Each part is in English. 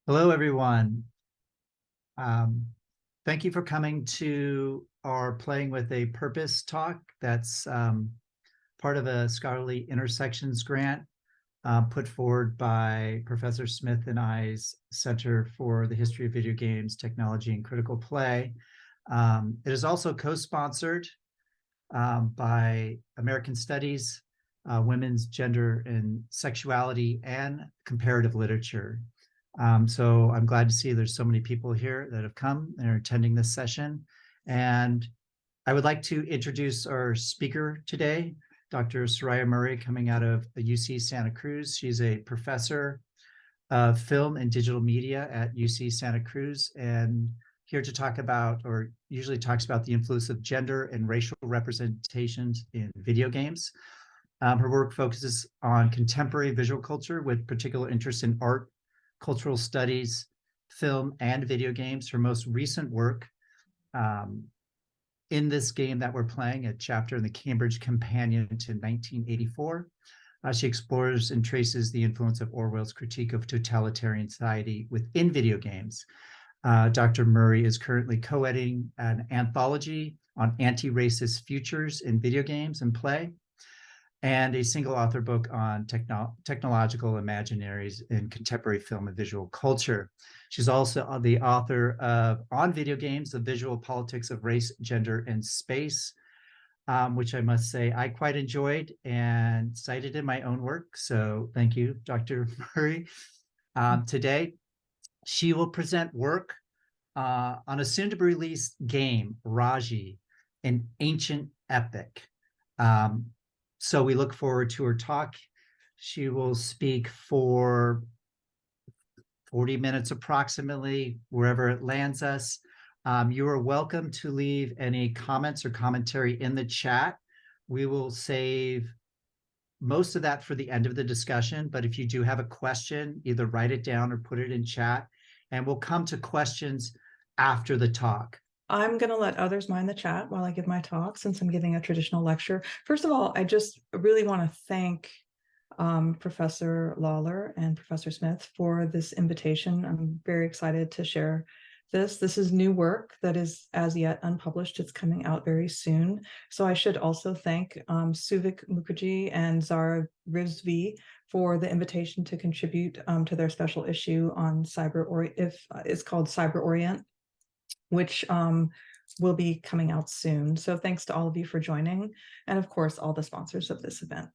Hello, everyone. Um, Thank you for coming to our Playing with a Purpose talk. That's part of a Scholarly Intersections grant put forward by Professor Smith and I's Center for the History of Video Games, Technology, and Critical Play. It is also co-sponsored by American Studies, Women's Gender and Sexuality, and Comparative Literature. So I'm glad to see there's so many people here that have come and are attending this session. And I would like to introduce our speaker today, Dr. Soraya Murray, coming out of the UC Santa Cruz. She's a professor of film and digital media at UC Santa Cruz, and here to talk about, or usually talks about, the influence of gender and racial representations in video games. Her work focuses on contemporary visual culture with particular interest in art, cultural studies, film, and video games. Her most recent work in this game that we're playing, a chapter in the Cambridge Companion to 1984, she explores and traces the influence of Orwell's critique of totalitarian society within video games. Dr. Murray is currently co-editing an anthology on anti-racist futures in video games and play, and a single author book on technological imaginaries in contemporary film and visual culture. She's also the author of On Video Games, The Visual Politics of Race, Gender, and Space, which I must say I quite enjoyed and cited in my own work. So thank you, Dr. Murray. Today, she will present work on a soon-to-be-released game, Raji, an ancient epic. So we look forward to her talk. She will speak for 40 minutes approximately, wherever it lands us. You are welcome to leave any comments or commentary in the chat. We will save most of that for the end of the discussion, but if you do have a question, either write it down or put it in chat, and we'll come to questions after the talk. I'm going to let others mind the chat while I give my talk, since I'm giving a traditional lecture. First of all, I just really want to thank Professor Lawler and Professor Smith for this invitation. I'm very excited to share this. This is new work that is as yet unpublished. It's coming out very soon. So I should also thank Suvik Mukherjee and Zara Rizvi for the invitation to contribute to their special issue on it's called Cyber Orient, which will be coming out soon. So thanks to all of you for joining, and of course, all the sponsors of this event.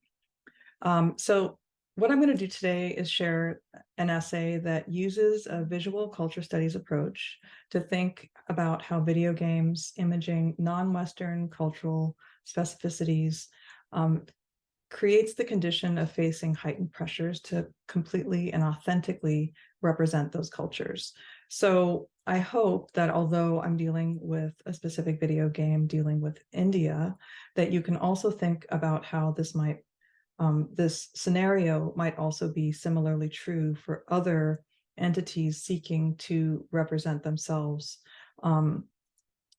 So what I'm going to do today is share an essay that uses a visual culture studies approach to think about how video games imaging non-Western cultural specificities creates the condition of facing heightened pressures to completely and authentically represent those cultures. So I hope that although I'm dealing with a specific video game dealing with India, that you can also think about how this scenario might also be similarly true for other entities seeking to represent themselves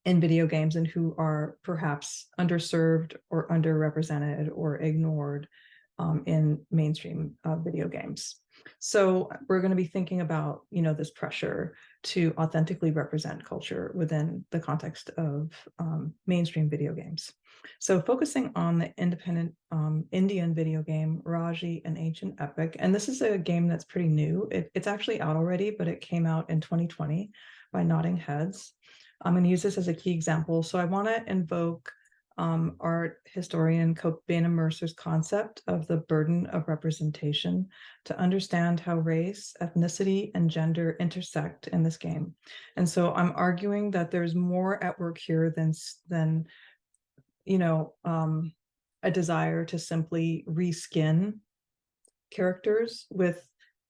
in video games and who are perhaps underserved or underrepresented or ignored in mainstream video games. So we're going to be thinking about, this pressure to authentically represent culture within the context of mainstream video games. So focusing on the independent Indian video game, Raji, an Ancient Epic. And this is a game that's pretty new. It's actually out already, but it came out in 2020 by Nodding Heads. I'm going to use this as a key example. So I want to invoke art historian Cope-Bana Mercer's concept of the burden of representation to understand how race, ethnicity, and gender intersect in this game. And so I'm arguing that there's more at work here than a desire to simply reskin characters with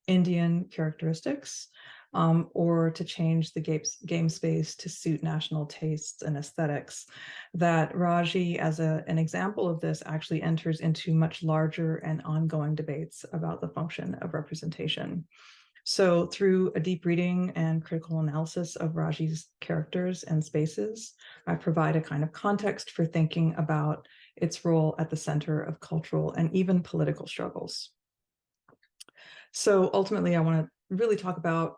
Indian characteristics, or to change the game space to suit national tastes and aesthetics. That Raji, as an example of this, actually enters into much larger and ongoing debates about the function of representation. So through a deep reading and critical analysis of Raji's characters and spaces, I provide a kind of context for thinking about its role at the center of cultural and even political struggles. So ultimately, I want to really talk about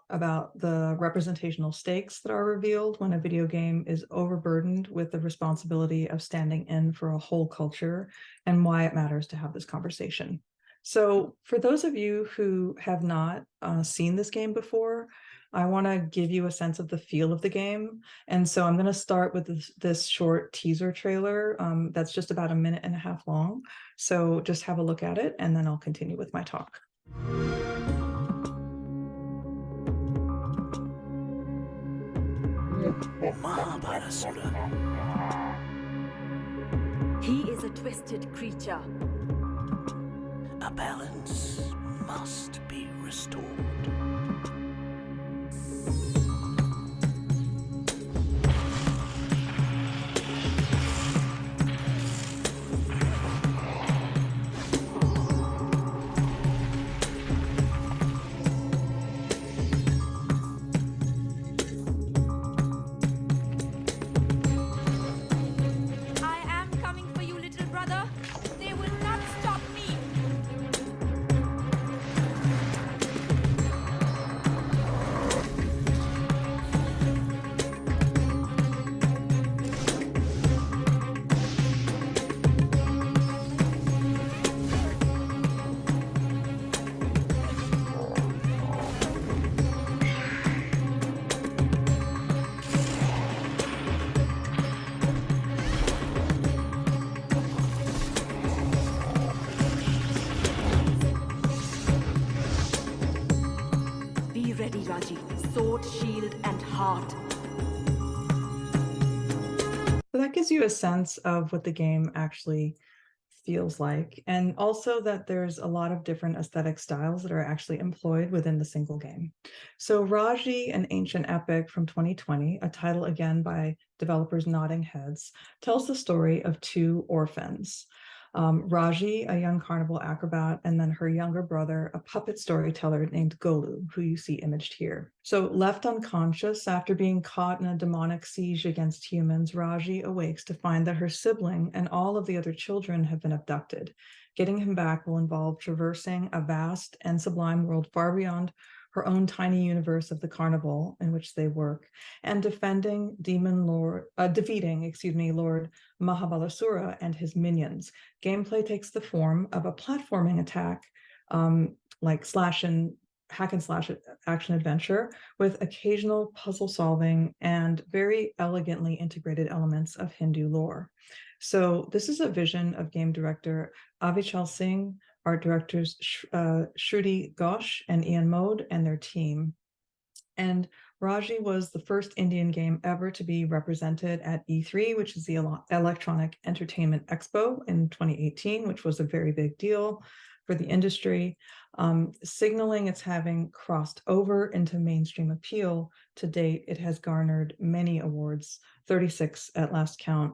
the representational stakes that are revealed when a video game is overburdened with the responsibility of standing in for a whole culture, and why it matters to have this conversation. So for those of you who have not seen this game before, I want to give you a sense of the feel of the game. And so I'm going to start with this short teaser trailer that's just about 1.5 minutes long. So just have a look at it, and then I'll continue with my talk. He is a twisted creature. A balance must be restored. Be ready, Raji. Sword, shield, and heart. So that gives you a sense of what the game actually feels like, and also that there's a lot of different aesthetic styles that are actually employed within the single game. So Raji, an ancient epic from 2020, a title again by developers Nodding Heads, tells the story of two orphans. Raji, a young carnival acrobat, and then her younger brother, a puppet storyteller named Golu, who you see imaged here. So left unconscious after being caught in a demonic siege against humans, Raji awakes to find that her sibling and all of the other children have been abducted. Getting him back will involve traversing a vast and sublime world far beyond her own tiny universe of the carnival in which they work, and defeating Lord Mahabalasura and his minions. Gameplay takes the form of a platforming attack, like hack and slash action adventure, with occasional puzzle solving and very elegantly integrated elements of Hindu lore. So this is a vision of game director Avichal Singh, art directors Shruti Ghosh and Ian Mode and their team. And Raji was the first Indian game ever to be represented at E3, which is the Electronic Entertainment Expo in 2018, which was a very big deal for the industry, signaling its having crossed over into mainstream appeal. To date, it has garnered many awards, 36 at last count,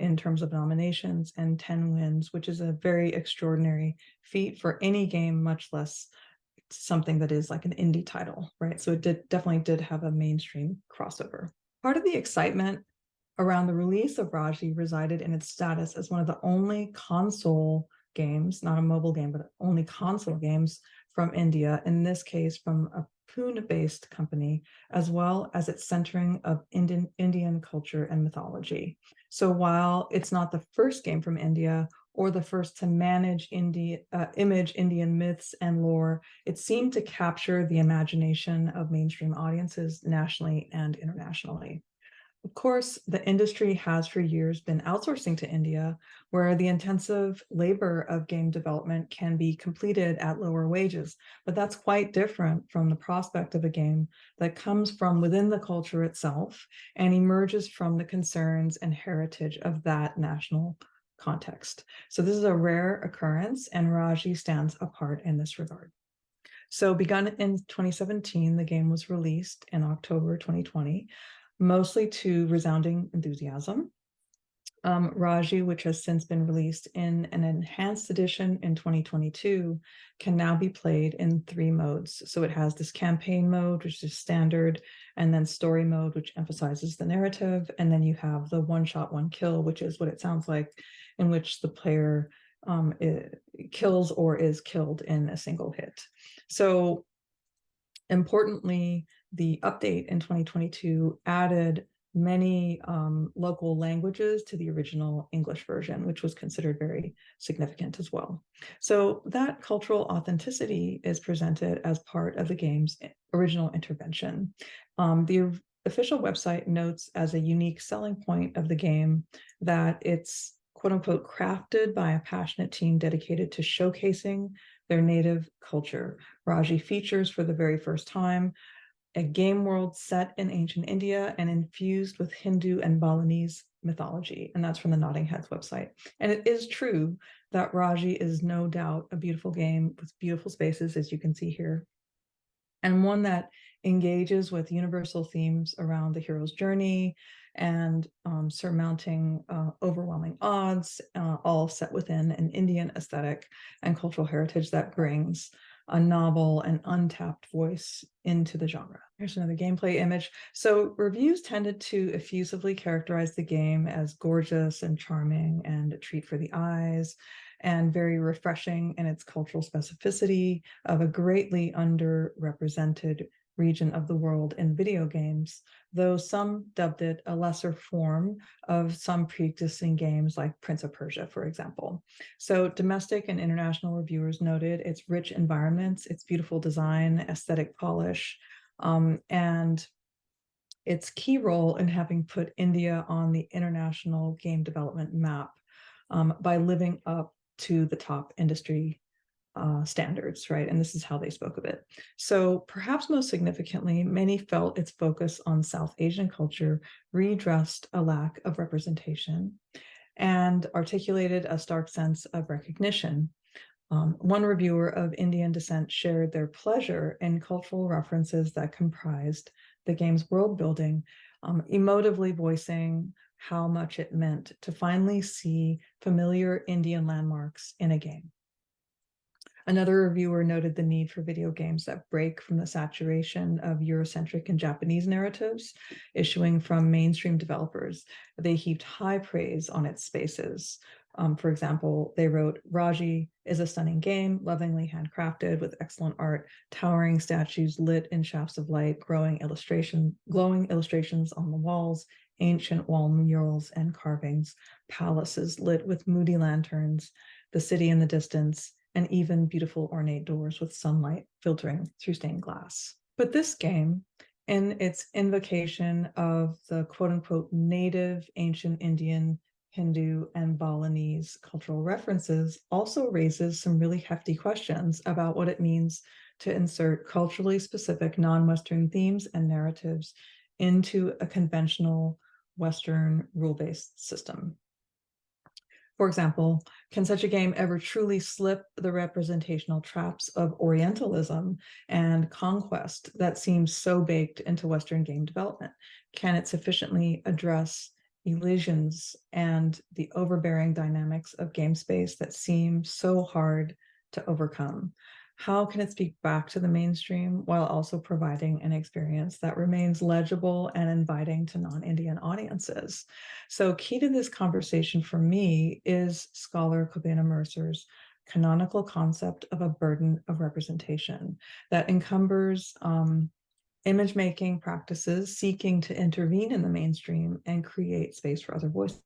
in terms of nominations, and 10 wins, which is a very extraordinary feat for any game, much less something that is like an indie title, right? So it definitely did have a mainstream crossover. Part of the excitement around the release of Raji resided in its status as one of the only console games, not a mobile game, but only console games from India, in this case from a Pune-based company, as well as its centering of Indian culture and mythology. So while it's not the first game from India or the first to image Indian myths and lore, it seemed to capture the imagination of mainstream audiences nationally and internationally. Of course, the industry has for years been outsourcing to India, where the intensive labor of game development can be completed at lower wages. But that's quite different from the prospect of a game that comes from within the culture itself and emerges from the concerns and heritage of that national context. So this is a rare occurrence, and Raji stands apart in this regard. So begun in 2017, the game was released in October 2020, mostly to resounding enthusiasm. Raji, which has since been released in an enhanced edition in 2022, can now be played in 3 modes. So it has this campaign mode, which is standard, and then story mode, which emphasizes the narrative. And then you have the one shot, one kill, which is what it sounds like, in which the player kills or is killed in a single hit. So Importantly, the update in 2022 added many local languages to the original English version, which was considered very significant as well. So that cultural authenticity is presented as part of the game's original intervention. The official website notes as a unique selling point of the game that it's quote unquote crafted by a passionate team dedicated to showcasing their native culture. Raji features for the very first time a game world set in ancient India and infused with Hindu and Balinese mythology. And that's from the Notting Heads website. And it is true that Raji is no doubt a beautiful game with beautiful spaces, as you can see here, and one that engages with universal themes around the hero's journey and surmounting overwhelming odds, all set within an Indian aesthetic and cultural heritage that brings a novel and untapped voice into the genre. Here's another gameplay image. So reviews tended to effusively characterize the game as gorgeous and charming and a treat for the eyes, and very refreshing in its cultural specificity of a greatly underrepresented region of the world in video games, though some dubbed it a lesser form of some pre-existing games like Prince of Persia, for example. So domestic and international reviewers noted its rich environments, its beautiful design, aesthetic polish, and its key role in having put India on the international game development map by living up to the top industry standards, right? And this is how they spoke of it. So perhaps most significantly, many felt its focus on South Asian culture redressed a lack of representation and articulated a stark sense of recognition. One reviewer of Indian descent shared their pleasure in cultural references that comprised the game's world building, emotively voicing how much it meant to finally see familiar Indian landmarks in a game. Another reviewer noted the need for video games that break from the saturation of Eurocentric and Japanese narratives issuing from mainstream developers. They heaped high praise on its spaces. For example, they wrote, Raji is a stunning game, lovingly handcrafted with excellent art, towering statues lit in shafts of light, glowing illustrations on the walls, ancient wall murals and carvings, palaces lit with moody lanterns, the city in the distance, and even beautiful ornate doors with sunlight filtering through stained glass. But this game, in its invocation of the quote-unquote native ancient Indian, Hindu, and Balinese cultural references, also raises some really hefty questions about what it means to insert culturally specific non-Western themes and narratives into a conventional Western rule-based system. For example, can such a game ever truly slip the representational traps of Orientalism and conquest that seems so baked into Western game development? Can it sufficiently address elisions and the overbearing dynamics of game space that seem so hard to overcome? How can it speak back to the mainstream while also providing an experience that remains legible and inviting to non-Indian audiences? So key to this conversation for me is scholar Kobina Mercer's canonical concept of a burden of representation that encumbers image making practices seeking to intervene in the mainstream and create space for other voices.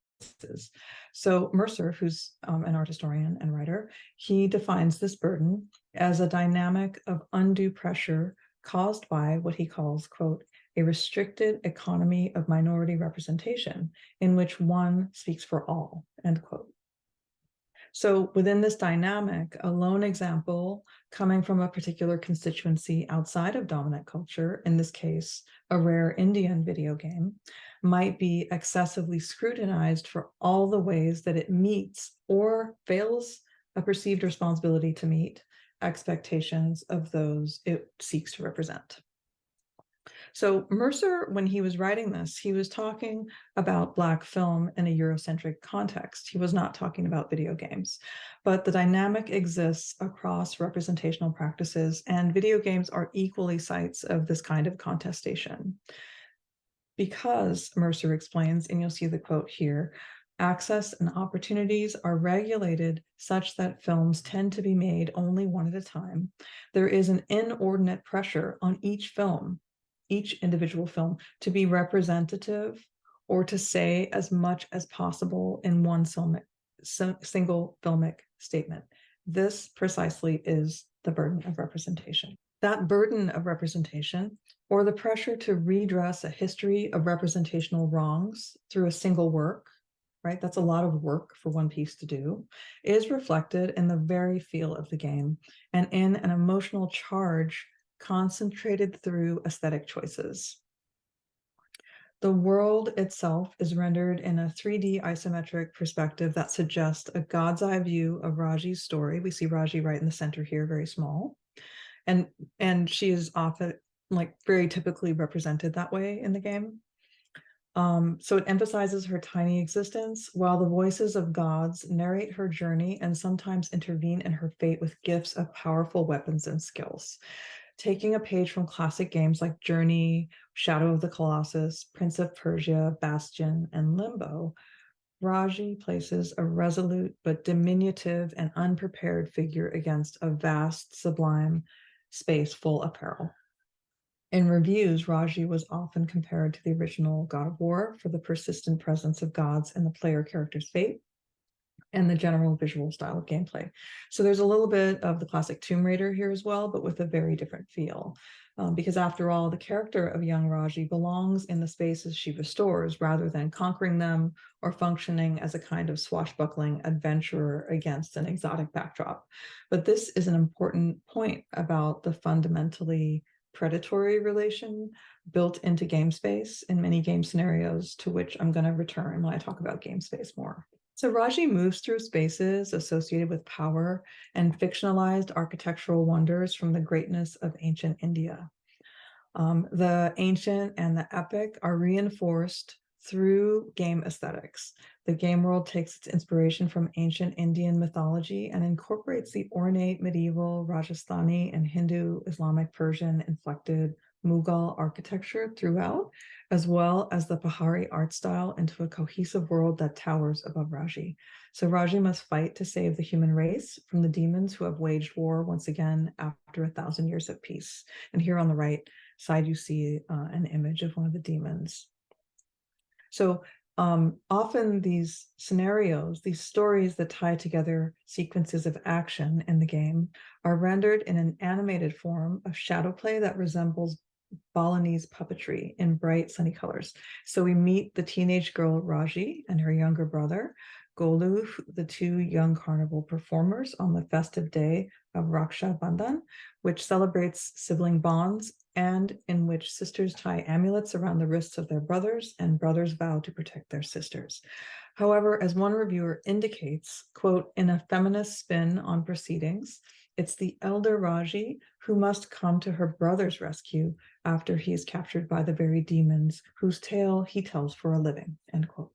So Mercer, who's an art historian and writer, he defines this burden as a dynamic of undue pressure caused by what he calls, quote, a restricted economy of minority representation in which one speaks for all, end quote. So within this dynamic, a lone example coming from a particular constituency outside of dominant culture, in this case, a rare Indian video game, might be excessively scrutinized for all the ways that it meets or fails a perceived responsibility to meet expectations of those it seeks to represent. So Mercer, when he was writing this, he was talking about Black film in a Eurocentric context. He was not talking about video games, but the dynamic exists across representational practices, and video games are equally sites of this kind of contestation. Because, Mercer explains, and you'll see the quote here, Access and opportunities are regulated such that films tend to be made only one at a time. There is an inordinate pressure on each film, each individual film, to be representative or to say as much as possible in one single filmic statement. This precisely is the burden of representation. That burden of representation, or the pressure to redress a history of representational wrongs through a single work, right? That's a lot of work for one piece to do, is reflected in the very feel of the game and in an emotional charge concentrated through aesthetic choices. The world itself is rendered in a 3D isometric perspective that suggests a god's eye view of Raji's story. We see Raji right in the center here, very small. And she is often like very typically represented that way in the game. So it emphasizes her tiny existence, while the voices of gods narrate her journey and sometimes intervene in her fate with gifts of powerful weapons and skills. Taking a page from classic games like Journey, Shadow of the Colossus, Prince of Persia, Bastion, and Limbo, Raji places a resolute but diminutive and unprepared figure against a vast, sublime space full of peril. In reviews, Raji was often compared to the original God of War for the persistent presence of gods in the player character's fate and the general visual style of gameplay. So there's a little bit of the classic Tomb Raider here as well, but with a very different feel. Because after all, the character of young Raji belongs in the spaces she restores rather than conquering them or functioning as a kind of swashbuckling adventurer against an exotic backdrop. But this is an important point about the fundamentally predatory relation built into game space in many game scenarios, to which I'm going to return when I talk about game space more. So Raji moves through spaces associated with power and fictionalized architectural wonders from the greatness of ancient India. The ancient and the epic are reinforced through game aesthetics. The game world takes its inspiration from ancient Indian mythology and incorporates the ornate medieval Rajasthani and Hindu, Islamic, Persian inflected Mughal architecture throughout, as well as the Pahari art style into a cohesive world that towers above Raji. So Raji must fight to save the human race from the demons who have waged war once again after 1,000 years of peace. And here on the right side, you see an image of one of the demons. So often these scenarios, these stories that tie together sequences of action in the game are rendered in an animated form of shadow play that resembles Balinese puppetry in bright sunny colors. So we meet the teenage girl Raji and her younger brother, Golu, the two young carnival performers on the festive day of Raksha Bandhan, which celebrates sibling bonds and in which sisters tie amulets around the wrists of their brothers and brothers vow to protect their sisters. However, as one reviewer indicates, quote, in a feminist spin on proceedings, it's the elder Raji who must come to her brother's rescue after he is captured by the very demons whose tale he tells for a living, end quote.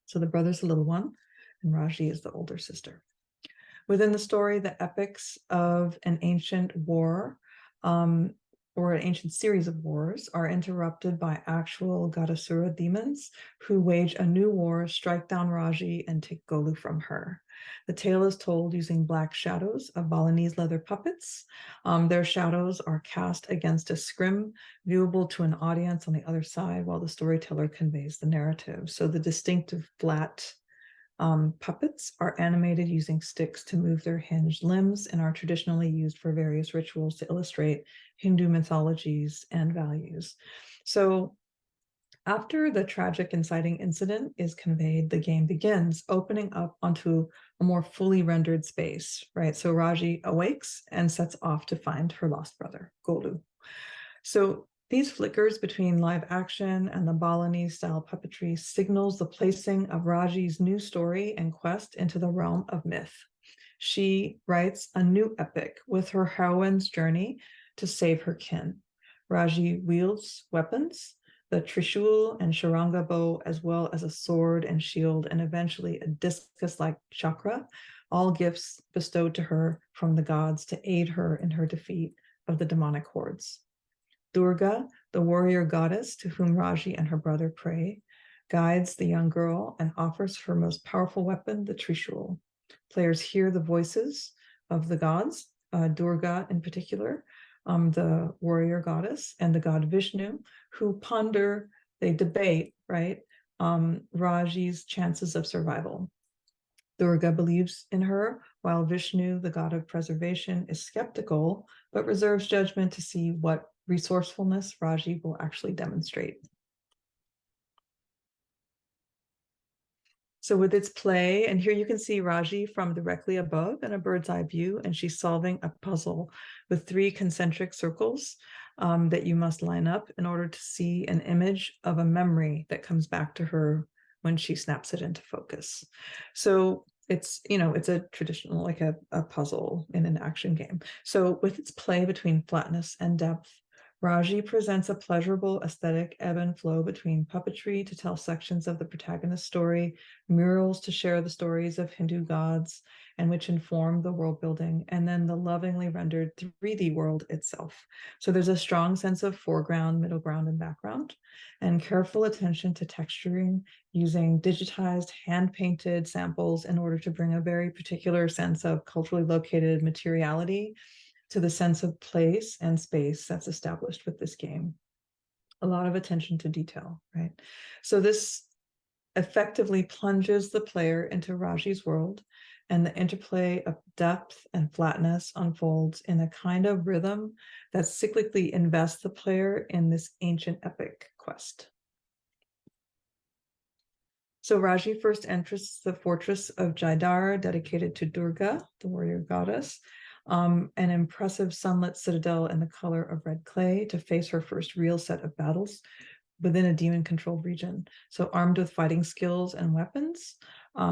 So the brother's the little one, and Raji is the older sister. Within the story, the epics of an ancient war or an ancient series of wars are interrupted by actual Gadasura demons who wage a new war, strike down Raji, and take Golu from her. The tale is told using black shadows of Balinese leather puppets. Their shadows are cast against a scrim, viewable to an audience on the other side while the storyteller conveys the narrative. So the distinctive flat puppets are animated using sticks to move their hinged limbs and are traditionally used for various rituals to illustrate Hindu mythologies and values. So after the tragic inciting incident is conveyed, the game begins, opening up onto a more fully rendered space, right? So Raji awakes and sets off to find her lost brother, Golu. So these flickers between live action and the Balinese style puppetry signals the placing of Raji's new story and quest into the realm of myth. She writes a new epic with her heroine's journey to save her kin. Raji wields weapons, the Trishul and Sharanga bow, as well as a sword and shield, and eventually a discus-like chakra, all gifts bestowed to her from the gods to aid her in her defeat of the demonic hordes. Durga, the warrior goddess to whom Raji and her brother pray, guides the young girl and offers her most powerful weapon, the Trishul. Players hear the voices of the gods, Durga in particular, the warrior goddess, and the god Vishnu, who ponder, they debate, right, Raji's chances of survival. Durga believes in her, while Vishnu, the god of preservation, is skeptical, but reserves judgment to see what resourcefulness Raji will actually demonstrate. So with its play, and here you can see Raji from directly above in a bird's eye view, and she's solving a puzzle with 3 concentric circles that you must line up in order to see an image of a memory that comes back to her when she snaps it into focus. So it's, you know, it's a traditional, like a puzzle in an action game. So with its play between flatness and depth, Raji presents a pleasurable aesthetic ebb and flow between puppetry to tell sections of the protagonist's story, murals to share the stories of Hindu gods and which inform the world building, and then the lovingly rendered 3D world itself. So there's a strong sense of foreground, middle ground, and background, and careful attention to texturing using digitized, hand-painted samples in order to bring a very particular sense of culturally located materiality to the sense of place and space that's established with this game. A lot of attention to detail, right? So this effectively plunges the player into Raji's world, and the interplay of depth and flatness unfolds in a kind of rhythm that cyclically invests the player in this ancient epic quest. So Raji first enters the fortress of Jaidar, dedicated to Durga, the warrior goddess, an impressive sunlit citadel in the color of red clay, to face her first real set of battles within a demon-controlled region. So armed with fighting skills and weapons,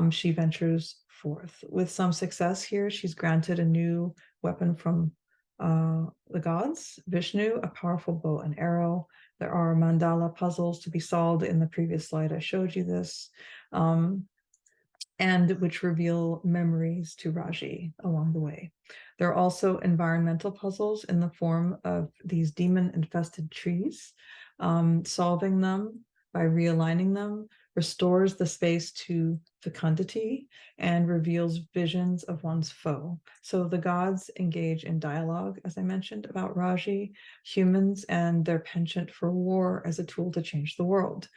she ventures forth. With some success here, she's granted a new weapon from the gods, Vishnu, a powerful bow and arrow. There are mandala puzzles to be solved. In the previous slide, I showed you this, and which reveal memories to Raji along the way. There are also environmental puzzles in the form of these demon-infested trees. Solving them by realigning them restores the space to fecundity and reveals visions of one's foe. So the gods engage in dialogue, as I mentioned, about Raji, humans, and their penchant for war as a tool to change the world.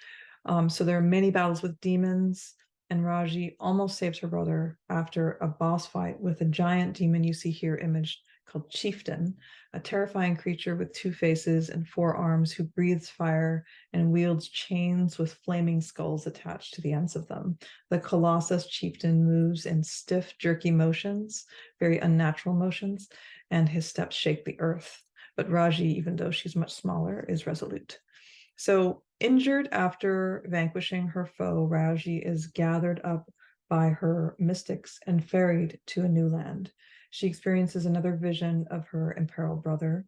So there are many battles with demons, and Raji almost saves her brother after a boss fight with a giant demon you see here imaged called Chieftain, a terrifying creature with 2 faces and 4 arms who breathes fire and wields chains with flaming skulls attached to the ends of them. The Colossus Chieftain moves in stiff, jerky motions, very unnatural motions, and his steps shake the earth. But Raji, even though she's much smaller, is resolute. So injured after vanquishing her foe, Raji is gathered up by her mystics and ferried to a new land. She experiences another vision of her imperiled brother,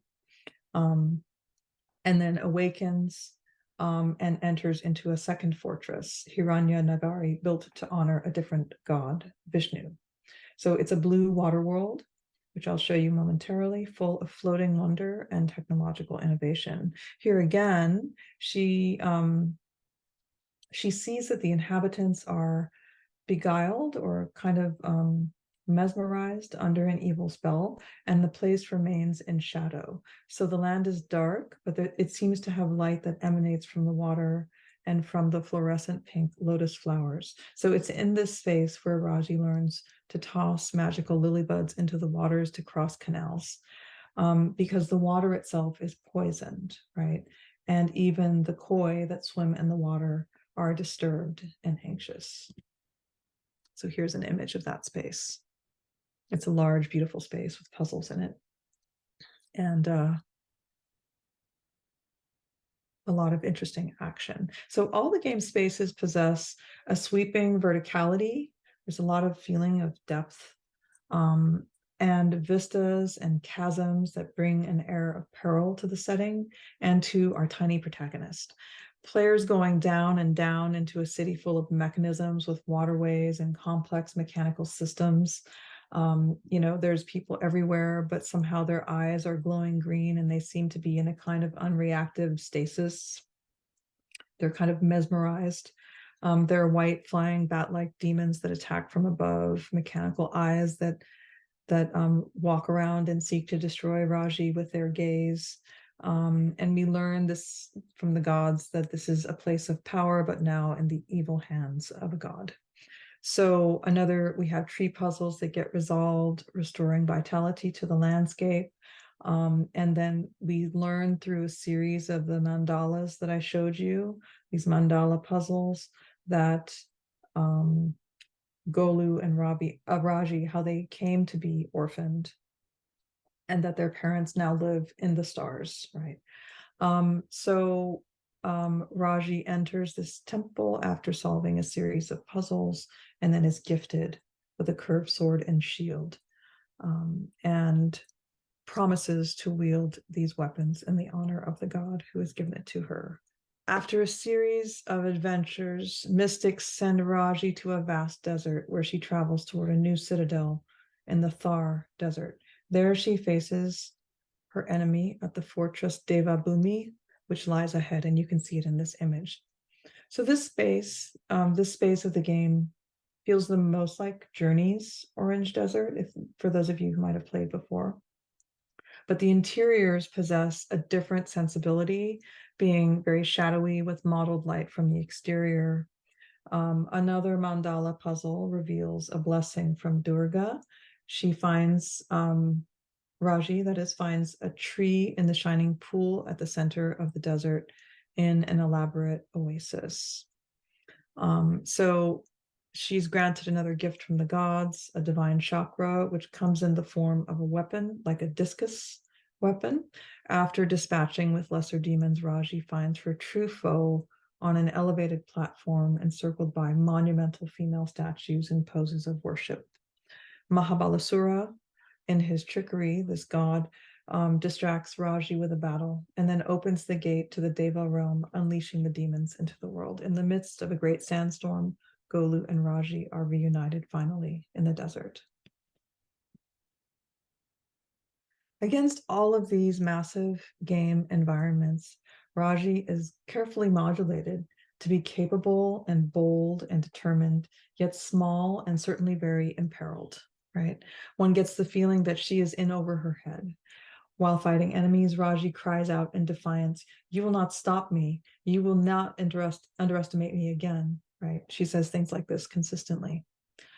and then awakens and enters into a second fortress, Hiranya Nagari, built to honor a different god, Vishnu. So it's a blue water world, which I'll show you momentarily, full of floating wonder and technological innovation. Here again, she sees that the inhabitants are beguiled or kind of mesmerized under an evil spell, and the place remains in shadow. So the land is dark, but it seems to have light that emanates from the water and from the fluorescent pink lotus flowers. So it's in this space where Raji learns to toss magical lily buds into the waters to cross canals, because the water itself is poisoned, right? And even the koi that swim in the water are disturbed and anxious. So here's an image of that space. It's a large, beautiful space with puzzles in it. And a lot of interesting action. So all the game spaces possess a sweeping verticality. There's a lot of feeling of depth, and vistas and chasms that bring an air of peril to the setting and to our tiny protagonist. Players going down and down into a city full of mechanisms with waterways and complex mechanical systems. You know, there's people everywhere, but somehow their eyes are glowing green and they seem to be in a kind of unreactive stasis. They're kind of mesmerized. They're white flying bat-like demons that attack from above, mechanical eyes that walk around and seek to destroy Raji with their gaze. And we learn this from the gods, that this is a place of power, but now in the evil hands of a god. So we have tree puzzles that get resolved, restoring vitality to the landscape. And then we learn through a series of the mandalas that I showed you, these mandala puzzles, that Golu and Raji, how they came to be orphaned, and that their parents now live in the stars, right? Raji enters this temple after solving a series of puzzles, and then is gifted with a curved sword and shield, and promises to wield these weapons in the honor of the god who has given it to her. After a series of adventures, mystics send Raji to a vast desert where she travels toward a new citadel in the Thar desert. There she faces her enemy at the fortress Devabhumi, which lies ahead, and you can see it in this image. So this space of the game feels the most like Journey's Orange Desert, for those of you who might have played before. But the interiors possess a different sensibility, being very shadowy with mottled light from the exterior. Another mandala puzzle reveals a blessing from Durga. She finds Raji, finds a tree in the shining pool at the center of the desert in an elaborate oasis. So she's granted another gift from the gods, a divine chakra, which comes in the form of a weapon, like a discus weapon. After dispatching with lesser demons, Raji finds her true foe on an elevated platform encircled by monumental female statues and poses of worship. Mahabalasura, in his trickery, this god distracts Raji with a battle and then opens the gate to the Deva realm, unleashing the demons into the world. In the midst of a great sandstorm, Golu and Raji are reunited finally in the desert. Against all of these massive game environments, Raji is carefully modulated to be capable and bold and determined, yet small and certainly very imperiled, right? One gets the feeling that she is in over her head. While fighting enemies, Raji cries out in defiance, "You will not stop me. You will not underestimate me again," right? She says things like this consistently.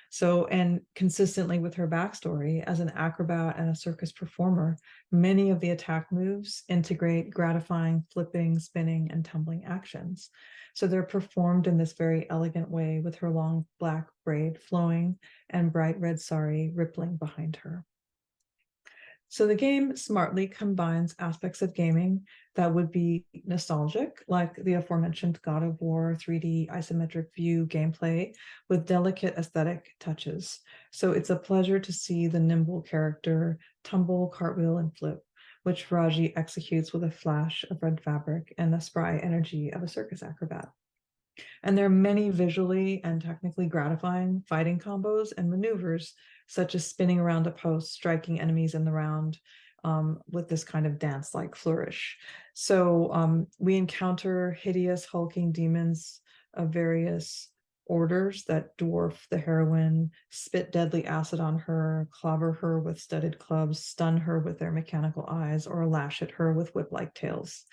So, and consistently with her backstory as an acrobat and a circus performer, many of the attack moves integrate gratifying flipping, spinning, and tumbling actions. So they're performed in this very elegant way, with her long black braid flowing and bright red sari rippling behind her. So the game smartly combines aspects of gaming that would be nostalgic, like the aforementioned God of War 3D isometric view gameplay, with delicate aesthetic touches. So it's a pleasure to see the nimble character tumble, cartwheel, and flip, which Raji executes with a flash of red fabric and the spry energy of a circus acrobat. And there are many visually and technically gratifying fighting combos and maneuvers, such as spinning around a post, striking enemies in the round with this kind of dance-like flourish. So we encounter hideous hulking demons of various orders that dwarf the heroine, spit deadly acid on her, clobber her with studded clubs, stun her with their mechanical eyes, or lash at her with whip-like tails.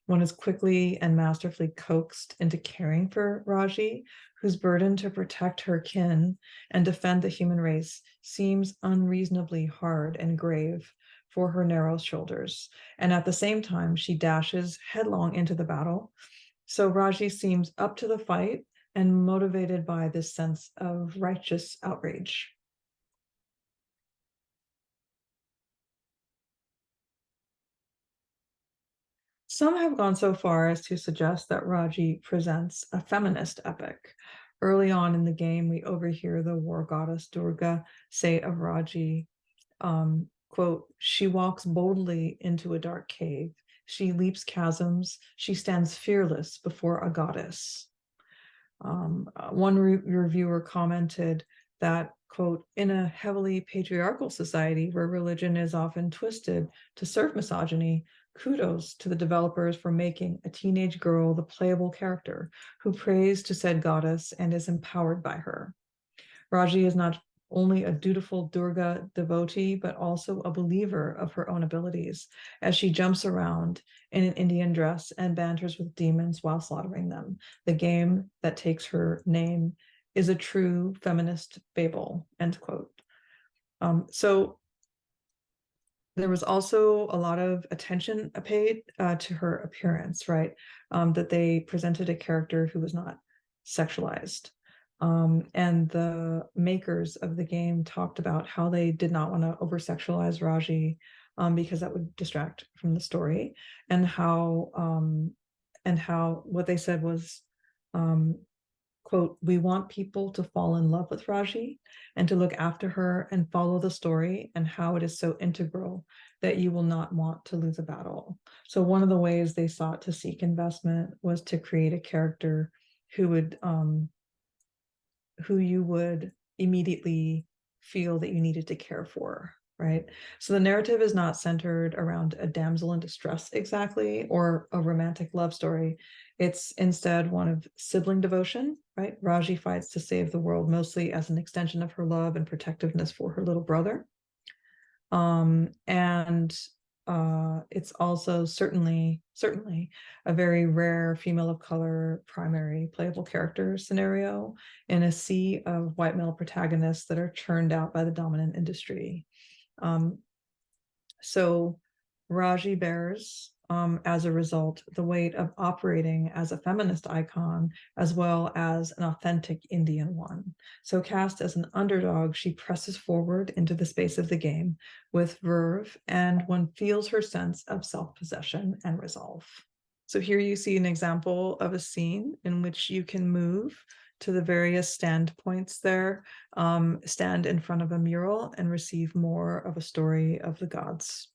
One is quickly and masterfully coaxed into caring for Raji, whose burden to protect her kin and defend the human race seems unreasonably hard and grave for her narrow shoulders. And at the same time, she dashes headlong into the battle. So Raji seems up to the fight and motivated by this sense of righteous outrage. Some have gone so far as to suggest that Raji presents a feminist epic. Early on in the game, we overhear the war goddess Durga say of Raji, quote, "She walks boldly into a dark cave. She leaps chasms. She stands fearless before a goddess." One reviewer commented that, quote, in a heavily patriarchal society where religion is often twisted to serve misogyny, kudos to the developers for making a teenage girl the playable character who prays to said goddess and is empowered by her. Raji is not only a dutiful Durga devotee, but also a believer of her own abilities as she jumps around in an Indian dress and banters with demons while slaughtering them. The game that takes her name is a true feminist fable, end quote. So there was also a lot of attention paid to her appearance, right? That they presented a character who was not sexualized. And the makers of the game talked about how they did not want to over-sexualize Raji because that would distract from the story, and how what they said was, quote, we want people to fall in love with Raji and to look after her and follow the story and how it is so integral that you will not want to lose a battle. So one of the ways they sought to seek investment was to create a character who you would immediately feel that you needed to care for, right? So the narrative is not centered around a damsel in distress exactly, or a romantic love story. It's instead one of sibling devotion, right? Raji fights to save the world mostly as an extension of her love and protectiveness for her little brother. It's also certainly a very rare female of color primary playable character scenario in a sea of white male protagonists that are churned out by the dominant industry. So Raji bears, as a result, the weight of operating as a feminist icon as well as an authentic Indian one. So cast as an underdog, she presses forward into the space of the game with verve, and one feels her sense of self-possession and resolve. So here you see an example of a scene in which you can move to the various stand points there, stand in front of a mural and receive more of a story of the gods.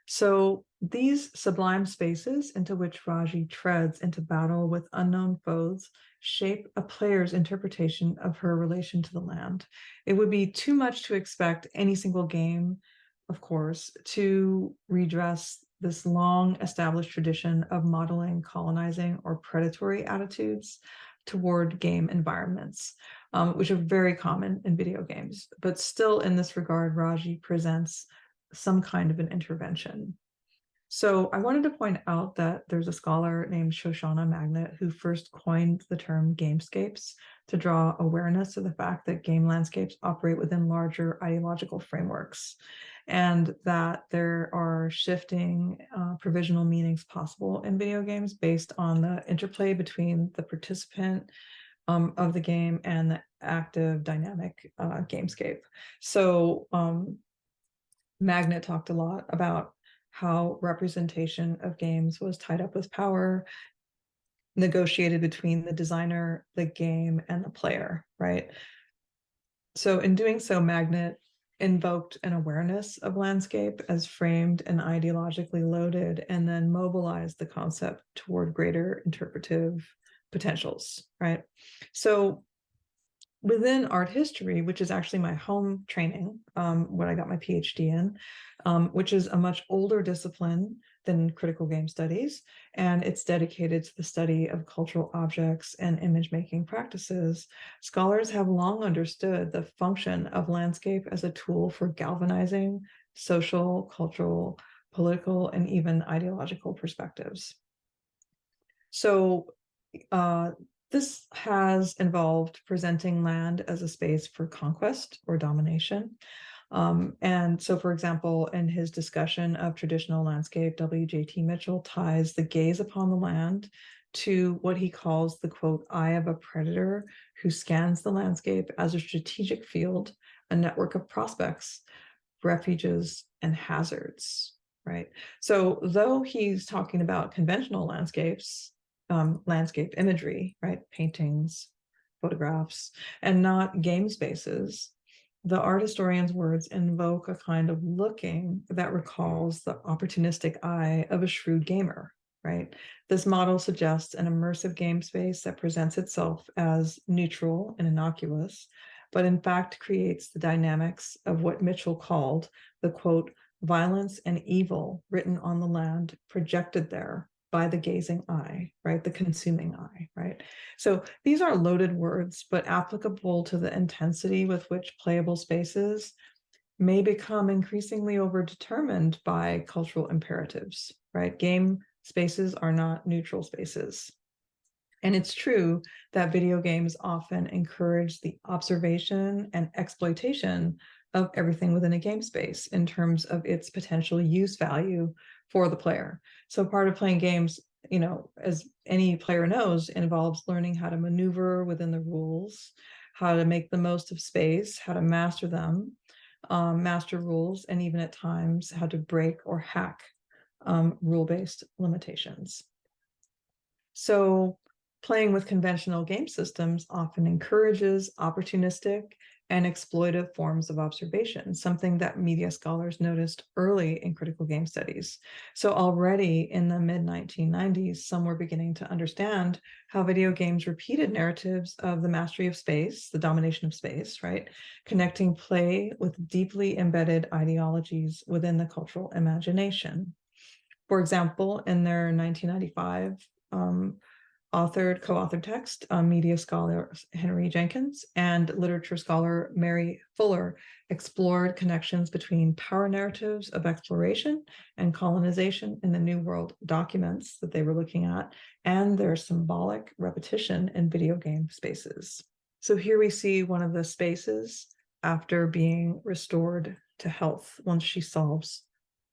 So these sublime spaces into which Raji treads into battle with unknown foes shape a player's interpretation of her relation to the land. It would be too much to expect any single game, of course, to redress this long established tradition of modeling colonizing or predatory attitudes toward game environments, which are very common in video games. But still, in this regard, Raji presents some kind of an intervention. So I wanted to point out that there's a scholar named Shoshana Magnet who first coined the term gamescapes to draw awareness of the fact that game landscapes operate within larger ideological frameworks, and that there are shifting provisional meanings possible in video games based on the interplay between the participant of the game and the active dynamic gamescape. So Magnet talked a lot about how representation of games was tied up with power, negotiated between the designer, the game, and the player, right? So in doing so, Magnet invoked an awareness of landscape as framed and ideologically loaded, and then mobilized the concept toward greater interpretive potentials, right? So within art history, which is actually my home training, what I got my PhD in, which is a much older discipline than critical game studies, and it's dedicated to the study of cultural objects and image-making practices, scholars have long understood the function of landscape as a tool for galvanizing social, cultural, political, and even ideological perspectives. So this has involved presenting land as a space for conquest or domination. And so, for example, in his discussion of traditional landscape, W.J.T. Mitchell ties the gaze upon the land to what he calls the, quote, eye of a predator who scans the landscape as a strategic field, a network of prospects, refuges, and hazards, right? So though he's talking about conventional landscapes, landscape imagery, right? Paintings, photographs, and not game spaces, the art historian's words invoke a kind of looking that recalls the opportunistic eye of a shrewd gamer, right? This model suggests an immersive game space that presents itself as neutral and innocuous, but in fact creates the dynamics of what Mitchell called the, quote, violence and evil written on the land, projected there by the gazing eye, right? The consuming eye, right? So these are loaded words, but applicable to the intensity with which playable spaces may become increasingly overdetermined by cultural imperatives, right? Game spaces are not neutral spaces. And it's true that video games often encourage the observation and exploitation of everything within a game space in terms of its potential use value for the player. So part of playing games, you know, as any player knows, involves learning how to maneuver within the rules, how to make the most of space, how to master them, master rules, and even at times how to break or hack rule-based limitations. So playing with conventional game systems often encourages opportunistic and exploitive forms of observation, something that media scholars noticed early in critical game studies. So already in the mid-1990s, some were beginning to understand how video games repeated narratives of the mastery of space, the domination of space, right? Connecting play with deeply embedded ideologies within the cultural imagination. For example, in their 1995 co-authored text, media scholar Henry Jenkins and literature scholar Mary Fuller explored connections between power narratives of exploration and colonization in the New World documents that they were looking at, and their symbolic repetition in video game spaces. So here we see one of the spaces after being restored to health once she solves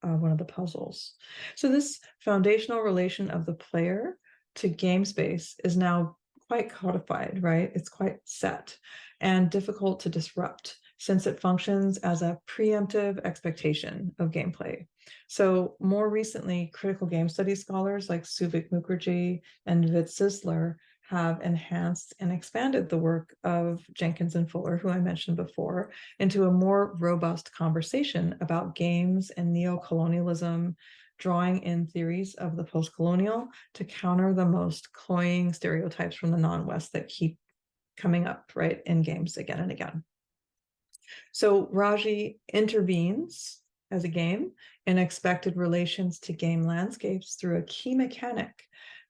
one of the puzzles. So this foundational relation of the player to game space is now quite codified, right? It's quite set and difficult to disrupt since it functions as a preemptive expectation of gameplay. So more recently, critical game studies scholars like Suvik Mukherjee and Vid Sisler have enhanced and expanded the work of Jenkins and Fuller, who I mentioned before, into a more robust conversation about games and neo-colonialism, drawing in theories of the post-colonial to counter the most cloying stereotypes from the non-West that keep coming up, right, in games again and again. So Raji intervenes as a game in expected relations to game landscapes through a key mechanic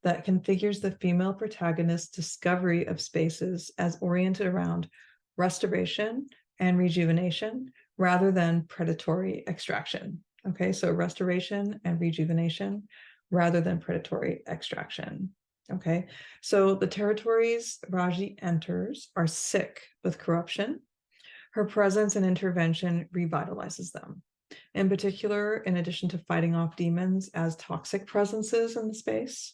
that configures the female protagonist's discovery of spaces as oriented around restoration and rejuvenation rather than predatory extraction. Okay, so restoration and rejuvenation rather than predatory extraction. Okay, so the territories Raji enters are sick with corruption. Her presence and intervention revitalizes them. In particular, in addition to fighting off demons as toxic presences in the space,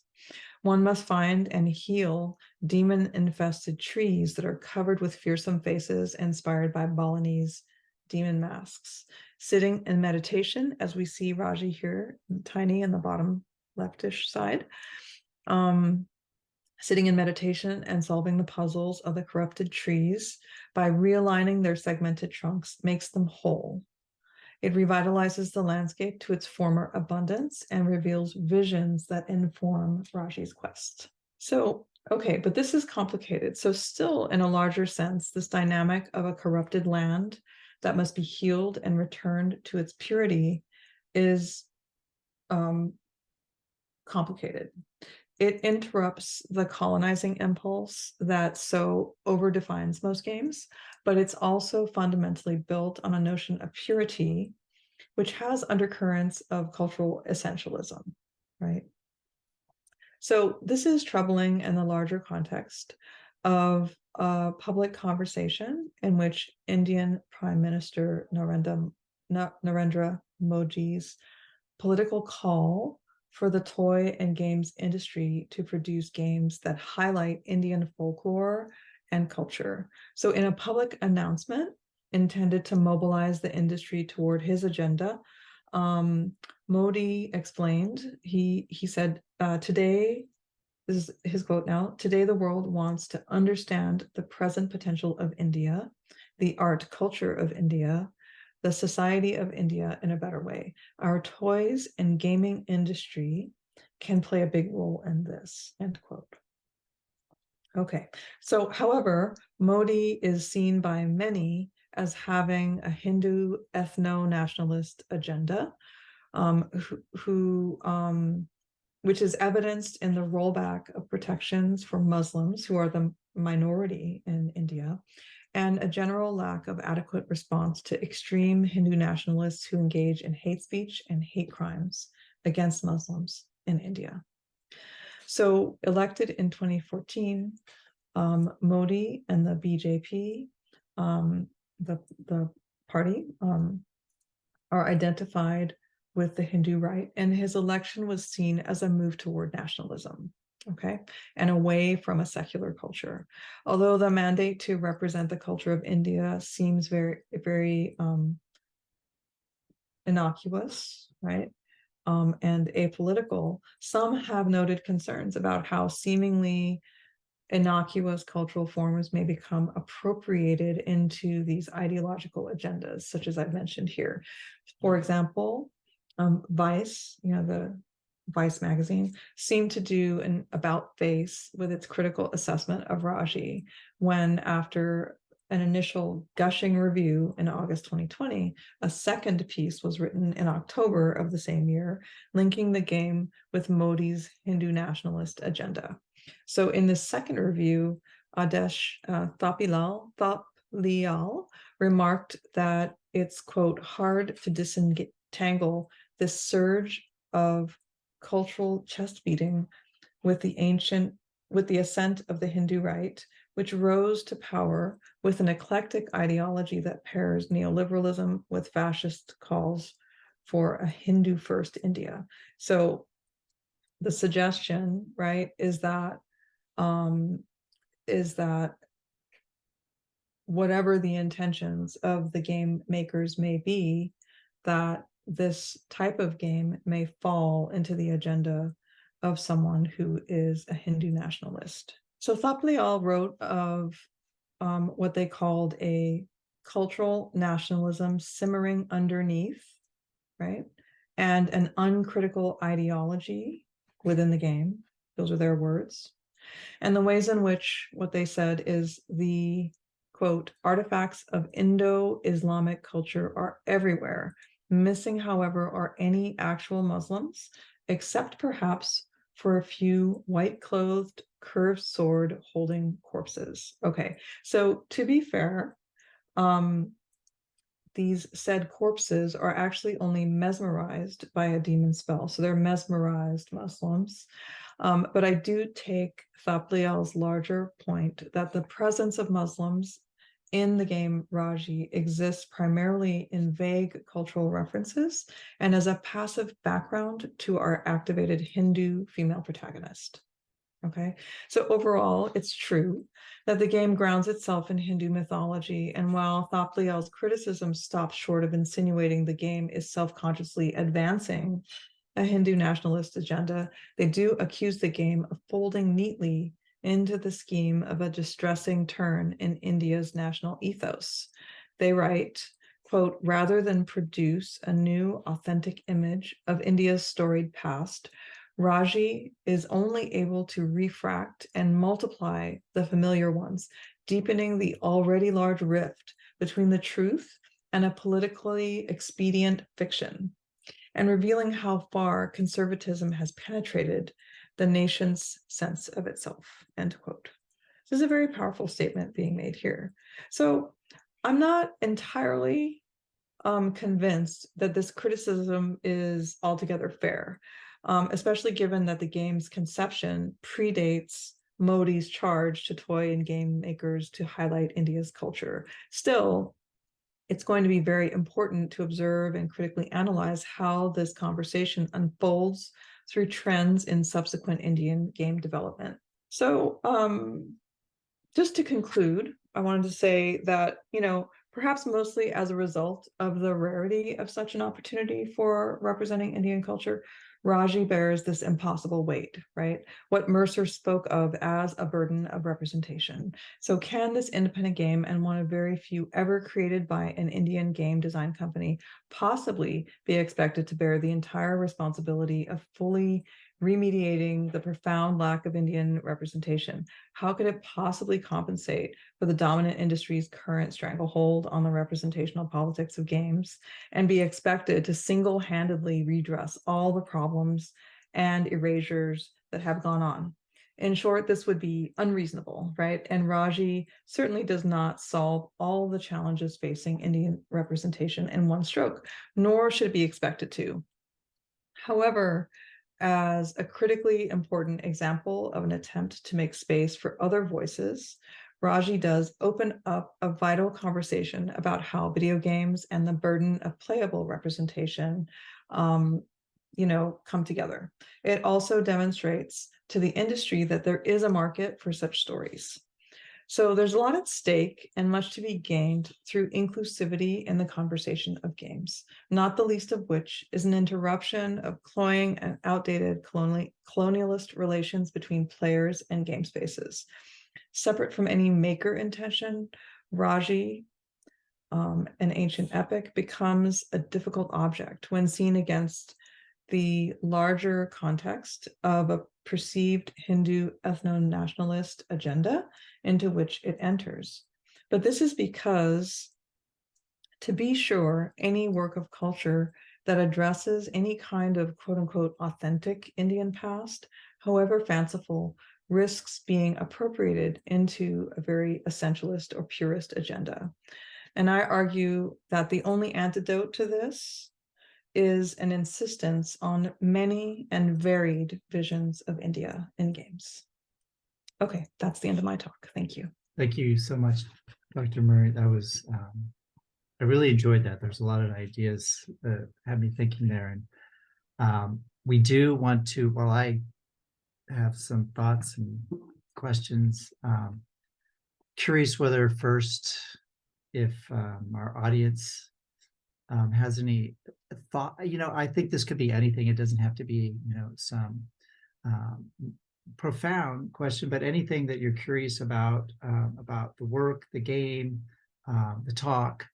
one must find and heal demon-infested trees that are covered with fearsome faces inspired by Balinese demon masks. Sitting in meditation, as we see Raji here, tiny in the bottom leftish side, sitting in meditation and solving the puzzles of the corrupted trees by realigning their segmented trunks makes them whole. It revitalizes the landscape to its former abundance and reveals visions that inform Raji's quest. So, okay, but this is complicated. So still, in a larger sense, this dynamic of a corrupted land that must be healed and returned to its purity is complicated. It interrupts the colonizing impulse that so overdefines most games, but it's also fundamentally built on a notion of purity, which has undercurrents of cultural essentialism, right? So this is troubling in the larger context of a public conversation in which Indian Prime Minister Narendra Modi's political call for the toy and games industry to produce games that highlight Indian folklore and culture. So in a public announcement intended to mobilize the industry toward his agenda, Modi explained, he said, today, this is his quote now, today the world wants to understand the present potential of India, the art culture of India, the society of India in a better way. Our toys and gaming industry can play a big role in this, end quote. Okay, so however, Modi is seen by many as having a Hindu ethno-nationalist agenda, which is evidenced in the rollback of protections for Muslims who are the minority in India, and a general lack of adequate response to extreme Hindu nationalists who engage in hate speech and hate crimes against Muslims in India. So elected in 2014, Modi and the BJP, the party, are identified with the Hindu right, and his election was seen as a move toward nationalism, okay, and away from a secular culture. Although the mandate to represent the culture of India seems very, very innocuous, right, and apolitical, some have noted concerns about how seemingly innocuous cultural forms may become appropriated into these ideological agendas, such as I've mentioned here. For example, Vice, the Vice magazine, seemed to do an about face with its critical assessment of Raji when, after an initial gushing review in August 2020, a second piece was written in October of the same year, linking the game with Modi's Hindu nationalist agenda. So in this second review, Adesh Thapliyal remarked that it's, quote, hard to disentangle this surge of cultural chest beating with the ascent of the Hindu right, which rose to power with an eclectic ideology that pairs neoliberalism with fascist calls for a Hindu first India. So the suggestion, right, is that whatever the intentions of the game makers may be, that this type of game may fall into the agenda of someone who is a Hindu nationalist. So Thapliyal wrote of what they called a cultural nationalism simmering underneath, right? And an uncritical ideology within the game. Those are their words. And the ways in which what they said is the, quote, artifacts of Indo-Islamic culture are everywhere. Missing, however, are any actual Muslims, except perhaps for a few white-clothed, curved sword holding corpses. Okay, so to be fair, these said corpses are actually only mesmerized by a demon spell. So they're mesmerized Muslims. But I do take Thapliyal's larger point that the presence of Muslims in the game Raji exists primarily in vague cultural references and as a passive background to our activated Hindu female protagonist. Okay, so overall, it's true that the game grounds itself in Hindu mythology, and while Thapliyal's criticism stops short of insinuating the game is self-consciously advancing a Hindu nationalist agenda, they do accuse the game of folding neatly into the scheme of a distressing turn in India's national ethos. They write, quote, rather than produce a new authentic image of India's storied past, Raji is only able to refract and multiply the familiar ones, deepening the already large rift between the truth and a politically expedient fiction, and revealing how far conservatism has penetrated the nation's sense of itself, end quote. This is a very powerful statement being made here. So I'm not entirely convinced that this criticism is altogether fair, especially given that the game's conception predates Modi's charge to toy and game makers to highlight India's culture. Still, it's going to be very important to observe and critically analyze how this conversation unfolds through trends in subsequent Indian game development. So just to conclude, I wanted to say that, perhaps mostly as a result of the rarity of such an opportunity for representing Indian culture, Raji bears this impossible weight, right? What Mercer spoke of as a burden of representation. So can this independent game, and one of very few ever created by an Indian game design company, possibly be expected to bear the entire responsibility of fully remediating the profound lack of Indian representation. How could it possibly compensate for the dominant industry's current stranglehold on the representational politics of games and be expected to single-handedly redress all the problems and erasures that have gone on? In short, this would be unreasonable, right? And Raji certainly does not solve all the challenges facing Indian representation in one stroke, nor should it be expected to. However, as a critically important example of an attempt to make space for other voices, Raji does open up a vital conversation about how video games and the burden of playable representation come together. It also demonstrates to the industry that there is a market for such stories. So there's a lot at stake and much to be gained through inclusivity in the conversation of games, not the least of which is an interruption of cloying and outdated colonialist relations between players and game spaces. Separate from any maker intention, Raji, an ancient epic, becomes a difficult object when seen against the larger context of a perceived Hindu ethno-nationalist agenda into which it enters. But this is because, to be sure, any work of culture that addresses any kind of quote-unquote authentic Indian past, however fanciful, risks being appropriated into a very essentialist or purist agenda. And I argue that the only antidote to this is an insistence on many and varied visions of India in games. Okay, that's the end of my talk. Thank you. Thank you so much, Dr. Murray. That was, I really enjoyed that. There's a lot of ideas that had me thinking there. And we do want to, while I have some thoughts and questions, curious whether first, if our audience has any thought. I think this could be anything. It doesn't have to be, some profound question, but anything that you're curious about the work, the game, the talk.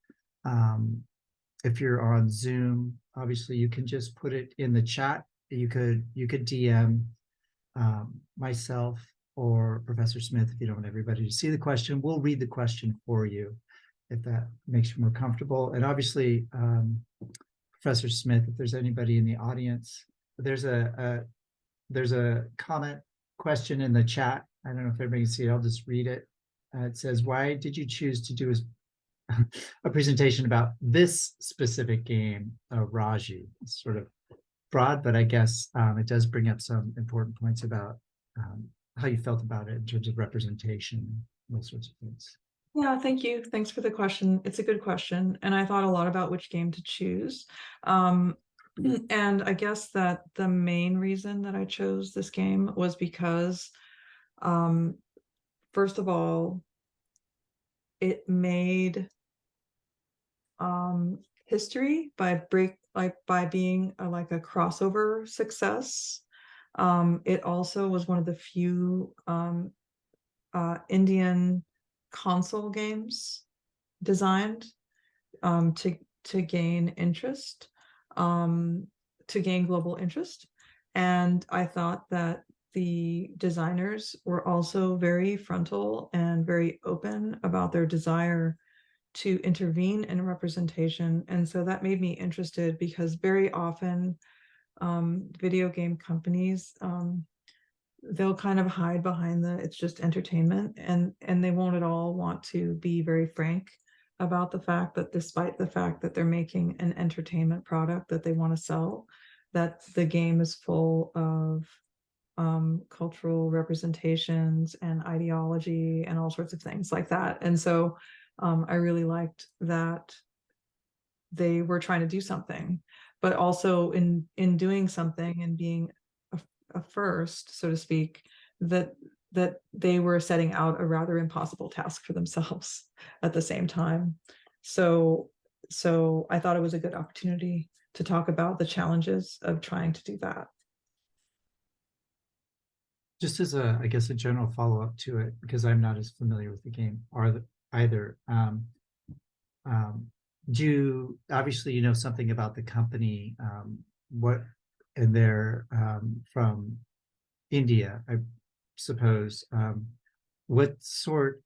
If you're on Zoom, obviously you can just put it in the chat. You could DM myself or Professor Smith if you don't want everybody to see the question. We'll read the question for you, if that makes you more comfortable. And obviously, Professor Smith, if there's anybody in the audience, there's a comment question in the chat. I don't know if everybody can see it. I'll just read it. It says, why did you choose to do a presentation about this specific game, Raji? It's sort of broad, but I guess it does bring up some important points about how you felt about it in terms of representation and those sorts of things. Yeah, thank you. Thanks for the question. It's a good question. And I thought a lot about which game to choose. And I guess that the main reason that I chose this game was because, first of all, it made history by being like a crossover success. It also was one of the few Indian console games designed to gain interest, to gain global interest. And I thought that the designers were also very frontal and very open about their desire to intervene in representation. And so that made me interested, because very often video game companies, they'll kind of hide behind it's just entertainment, and they won't at all want to be very frank about the fact that, despite the fact that they're making an entertainment product that they want to sell, that the game is full of cultural representations and ideology and all sorts of things like that. And so I really liked that they were trying to do something, but also in doing something and being a first, so to speak, that they were setting out a rather impossible task for themselves at the same time. So I thought it was a good opportunity to talk about the challenges of trying to do that. Just as I guess a general follow-up to it, because I'm not as familiar with the game either. Do you, obviously, something about the company? What and they're from India, I suppose. What sort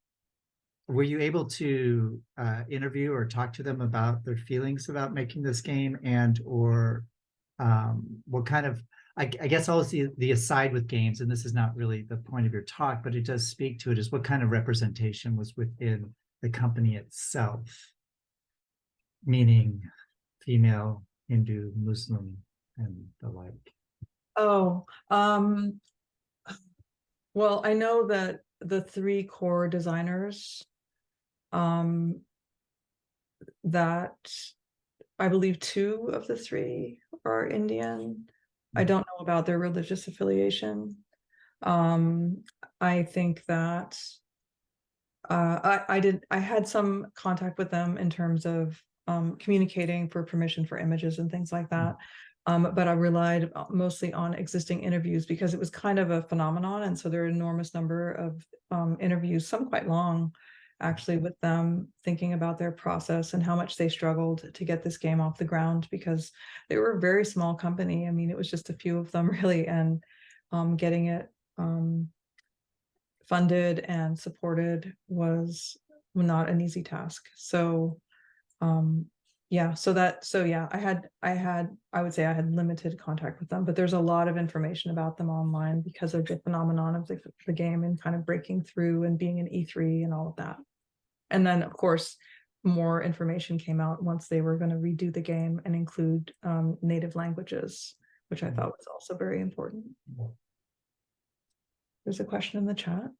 were you able to interview or talk to them about their feelings about making this game, and or what kind of I guess I'll see the aside with games, and this is not really the point of your talk, but it does speak to it, is what kind of representation was within the company itself, meaning female, Hindu, Muslim, and the like. Oh, well, I know that the three core designers, that I believe two of the three are Indian. I don't know about their religious affiliation. I think that I had some contact with them in terms of communicating for permission for images and things like that. But I relied mostly on existing interviews because it was kind of a phenomenon. And so there are an enormous number of interviews, some quite long, actually, with them thinking about their process and how much they struggled to get this game off the ground, because they were a very small company. I mean, it was just a few of them really, and getting it funded and supported was not an easy task. So yeah, I would say I had limited contact with them, but there's a lot of information about them online because of the phenomenon of the game and kind of breaking through and being an E3 and all of that. And then of course more information came out once they were going to redo the game and include native languages, which I thought was also very important. There's a question in the chat.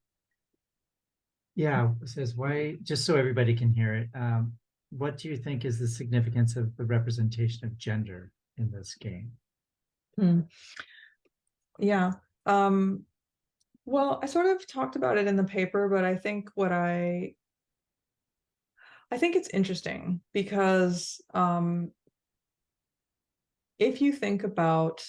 Yeah, it says, why, just so everybody can hear it, what do you think is the significance of the representation of gender in this game? Yeah. Well, I sort of talked about it in the paper, but I think I think it's interesting because if you think about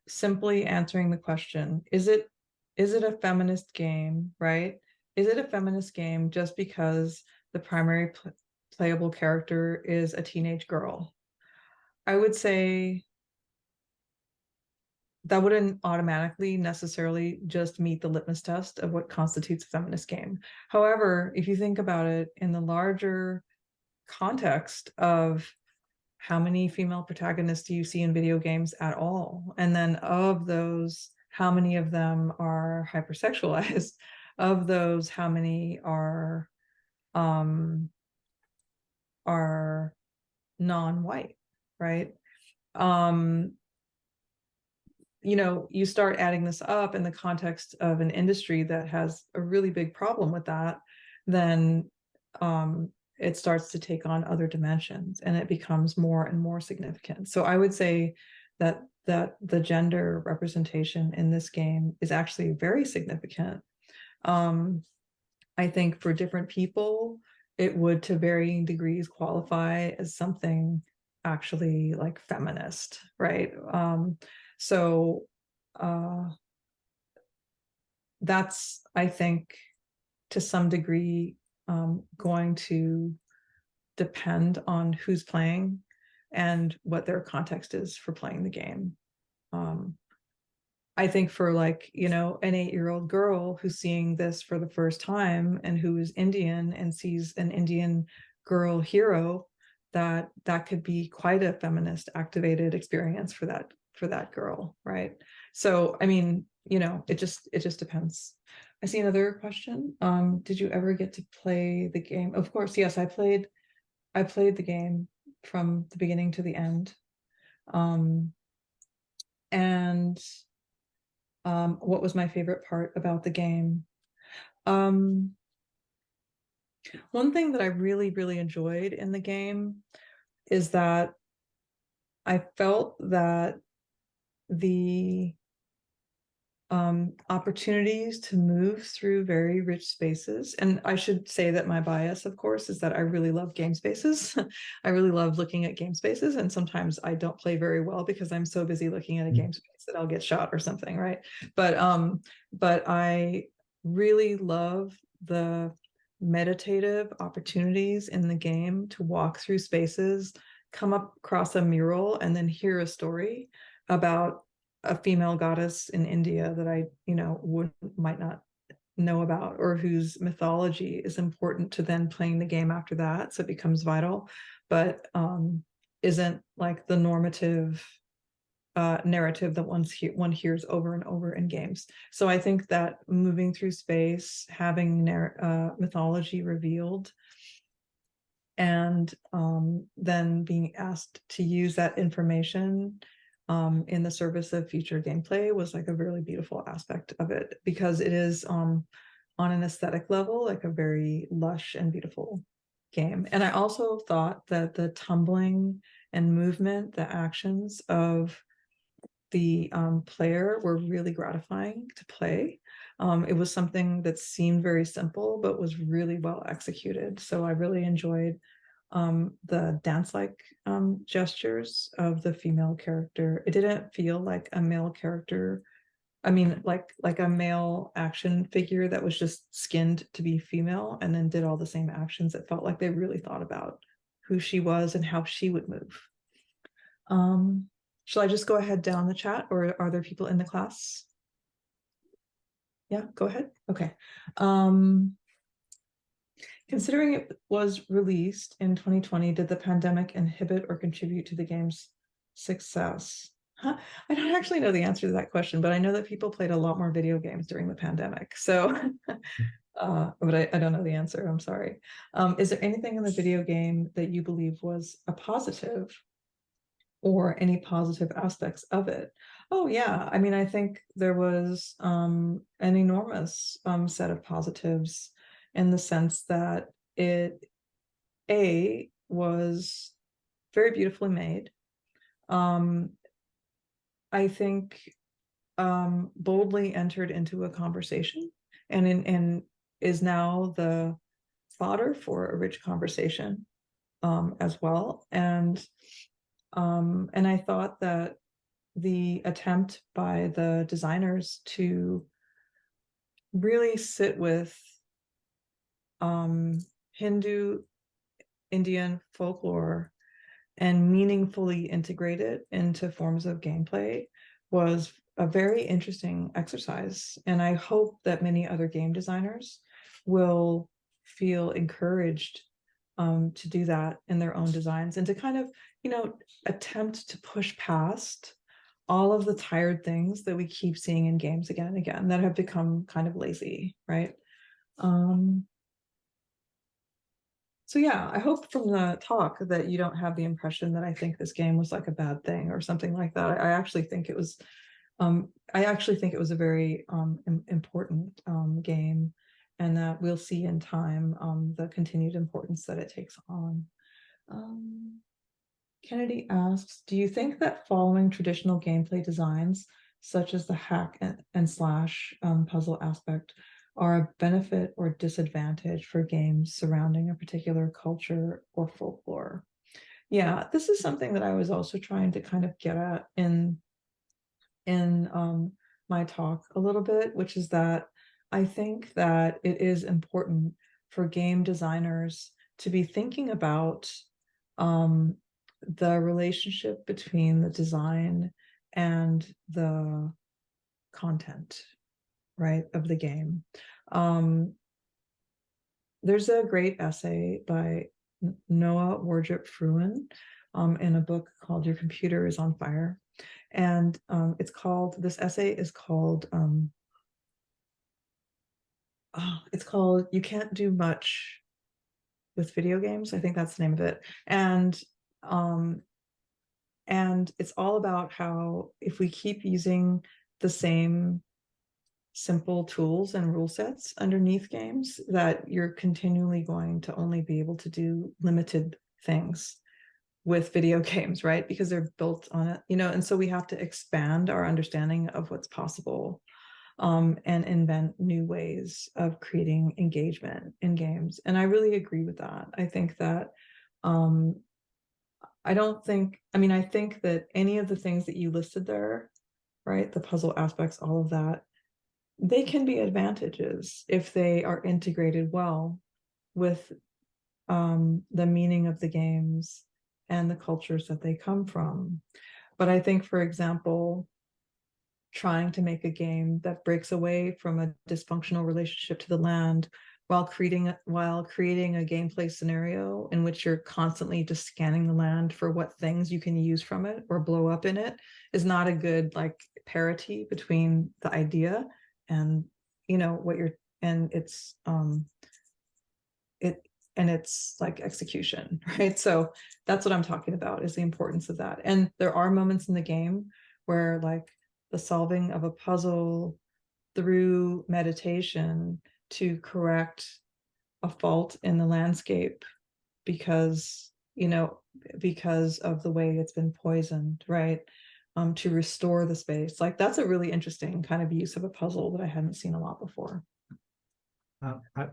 simply answering the question, is it a feminist game, right? Is it a feminist game just because the primary playable character is a teenage girl? I would say that wouldn't automatically necessarily just meet the litmus test of what constitutes a feminist game. However, if you think about it in the larger context of how many female protagonists do you see in video games at all? And then of those, how many of them are hypersexualized? Of those, how many are non-white, right? You know, you start adding this up in the context of an industry that has a really big problem with that, then it starts to take on other dimensions and it becomes more and more significant. So I would say that the gender representation in this game is actually very significant. I think for different people, it would to varying degrees qualify as something actually like feminist, right? So that's, I think, to some degree, going to depend on who's playing and what their context is for playing the game. I think for like, you know, an 8-year-old girl who's seeing this for the first time and who is Indian and sees an Indian girl hero, that could be quite a feminist activated experience for that girl, right? So I mean, you know, it just depends. I see another question. Did you ever get to play the game? Of course, yes, I played the game from the beginning to the end. And what was my favorite part about the game? One thing that I really, really enjoyed in the game is that I felt that the opportunities to move through very rich spaces, and I should say that my bias, of course, is that I really love game spaces. I really love looking at game spaces, and sometimes I don't play very well because I'm so busy looking at a game space that I'll get shot or something, right? But I really love the meditative opportunities in the game to walk through spaces come across a mural and then hear a story about a female goddess in India that I, might not know about, or whose mythology is important to then playing the game after that, so it becomes vital, but isn't like the normative narrative that one hears over and over in games. So I think that moving through space, having mythology revealed, and then being asked to use that information in the service of future gameplay was like a really beautiful aspect of it, because it is on an aesthetic level like a very lush and beautiful game. And I also thought that the tumbling and movement, the actions of the player were really gratifying to play. It was something that seemed very simple, but was really well executed. So I really enjoyed the dance-like gestures of the female character. It didn't feel like a male character. I mean, like a male action figure that was just skinned to be female and then did all the same actions. It felt like they really thought about who she was and how she would move. Shall I just go ahead down the chat, or are there people in the class? Yeah, go ahead. Okay. Considering it was released in 2020, did the pandemic inhibit or contribute to the game's success? I don't actually know the answer to that question, but I know that people played a lot more video games during the pandemic. So, but I don't know the answer. I'm sorry. Is there anything in the video game that you believe was a positive, or any positive aspects of it? Oh yeah, I mean, I think there was an enormous set of positives, in the sense that it was very beautifully made. I think boldly entered into a conversation, and is now the fodder for a rich conversation as well. And I thought that the attempt by the designers to really sit with Hindu Indian folklore and meaningfully integrate it into forms of gameplay was a very interesting exercise. And I hope that many other game designers will feel encouraged to do that in their own designs, and to kind of, attempt to push past all of the tired things that we keep seeing in games again and again that have become kind of lazy, right? So yeah, I hope from the talk that you don't have the impression that I think this game was like a bad thing or something like that. I actually think it was a very important game, and that we'll see in time the continued importance that it takes on. Kennedy asks, do you think that following traditional gameplay designs, such as the hack and slash puzzle aspect, are a benefit or disadvantage for games surrounding a particular culture or folklore? Yeah, this is something that I was also trying to kind of get at in my talk a little bit, which is that I think that it is important for game designers to be thinking about the relationship between the design and the content, right, of the game. There's a great essay by Noah Wardrip Fruin in a book called Your Computer is on Fire. And this essay is called, it's called You Can't Do Much with Video Games. I think that's the name of it. And it's all about how if we keep using the same simple tools and rule sets underneath games, that you're continually going to only be able to do limited things with video games, right? Because they're built on it, and so we have to expand our understanding of what's possible, and invent new ways of creating engagement in games. And I really agree with that. I think that I think that any of the things that you listed there, right, the puzzle aspects, all of that, they can be advantages if they are integrated well with the meaning of the games and the cultures that they come from. But I think, for example, trying to make a game that breaks away from a dysfunctional relationship to the land while creating a gameplay scenario in which you're constantly just scanning the land for what things you can use from it or blow up in it is not a good like parity between the idea and what you're and it's like execution, right? So that's what I'm talking about, is the importance of that. And there are moments in the game where like the solving of a puzzle through meditation to correct a fault in the landscape because of the way it's been poisoned, right? To restore the space. Like that's a really interesting kind of use of a puzzle that I hadn't seen a lot before.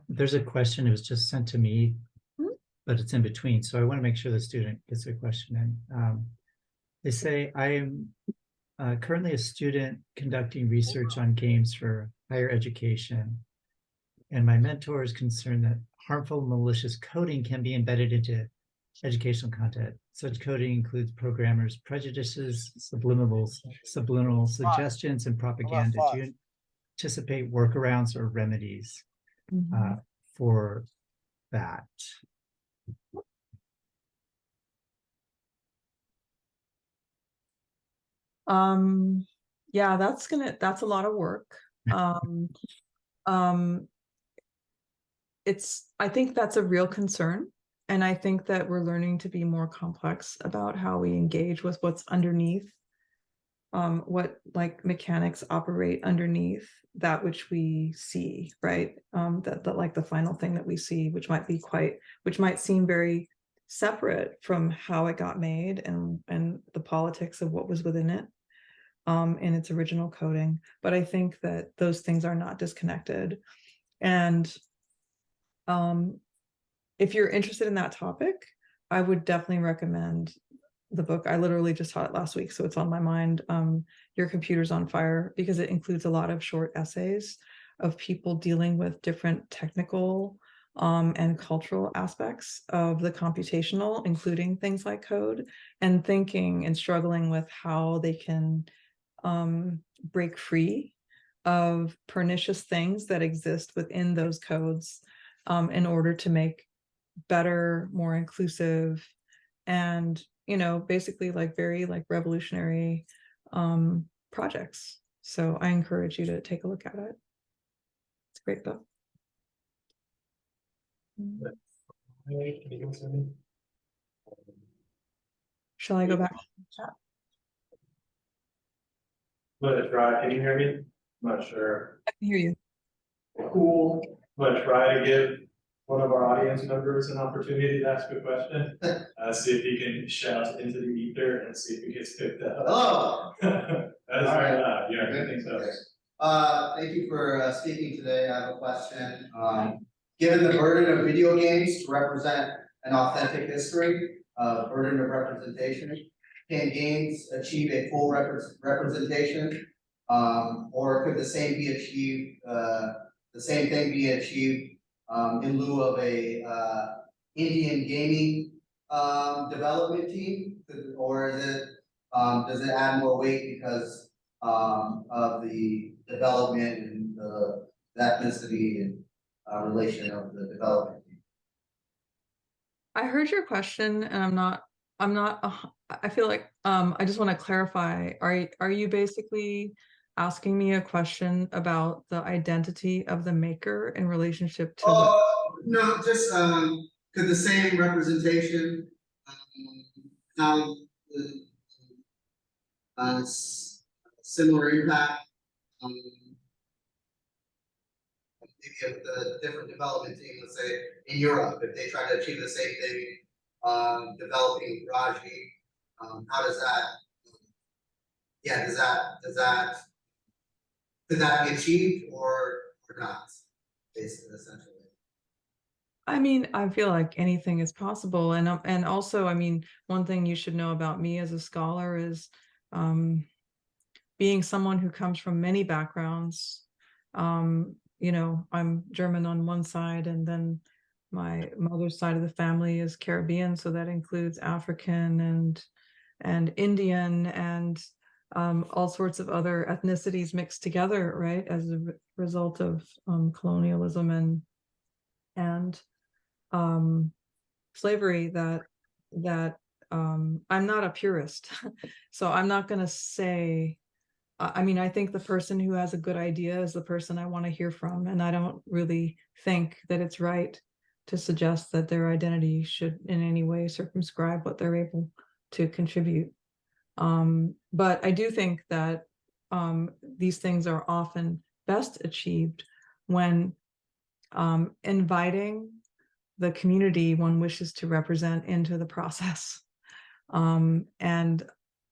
There's a question, it was just sent to me, but it's in between. So I want to make sure the student gets their question in. They say, I am currently a student conducting research on games for higher education, and my mentor is concerned that harmful, malicious coding can be embedded into educational content. Such coding includes programmers' prejudices, subliminal suggestions, and propaganda. Do you anticipate workarounds or remedies for that? Yeah, that's a lot of work. I think that's a real concern. And I think that we're learning to be more complex about how we engage with what's underneath, what like mechanics operate underneath that which we see, right? That like the final thing that we see, which might seem very separate from how it got made and the politics of what was within it in its original coding. But I think that those things are not disconnected. And if you're interested in that topic, I would definitely recommend the book. I literally just taught it last week, so it's on my mind. Your Computer's on Fire, because it includes a lot of short essays of people dealing with different technical and cultural aspects of the computational, including things like code, and thinking and struggling with how they can break free of pernicious things that exist within those codes in order to make better, more inclusive, and basically like very like revolutionary projects. So I encourage you to take a look at it. It's a great book. Shall I go back to the chat? I'm gonna try. Can you hear me? I'm not sure. I can hear you. Cool. I'm gonna try to give one of our audience members an opportunity to ask a question. See if he can shout into the ether and see if he gets picked up. Hello. That is very loud. Yeah, I think so. Thank you for speaking today. I have a question. Given the burden of video games to represent an authentic history, burden of representation, can games achieve a full representation, or could the same thing be achieved in lieu of a Indian gaming development team, or is it does it add more weight because of the development and the ethnicity and relation of the development team? I heard your question, and I feel like I just want to clarify. Are you basically asking me a question about the identity of the maker in relationship to No, just could the same representation have similar impact maybe if the different development team, let's say in Europe, if they try to achieve the same thing, developing Raji, how does that? Yeah, could that be achieved or not? Basically, essentially. I mean, I feel like anything is possible, and also, I mean, one thing you should know about me as a scholar is being someone who comes from many backgrounds. I'm German on one side, and then my mother's side of the family is Caribbean, so that includes African and Indian and all sorts of other ethnicities mixed together, right, as a result of colonialism and slavery. That I'm not a purist, so I'm not going to say. I mean, I think the person who has a good idea is the person I want to hear from, and I don't really think that it's right to suggest that their identity should in any way circumscribe what they're able to contribute. But I do think that these things are often best achieved when inviting the community one wishes to represent into the process, and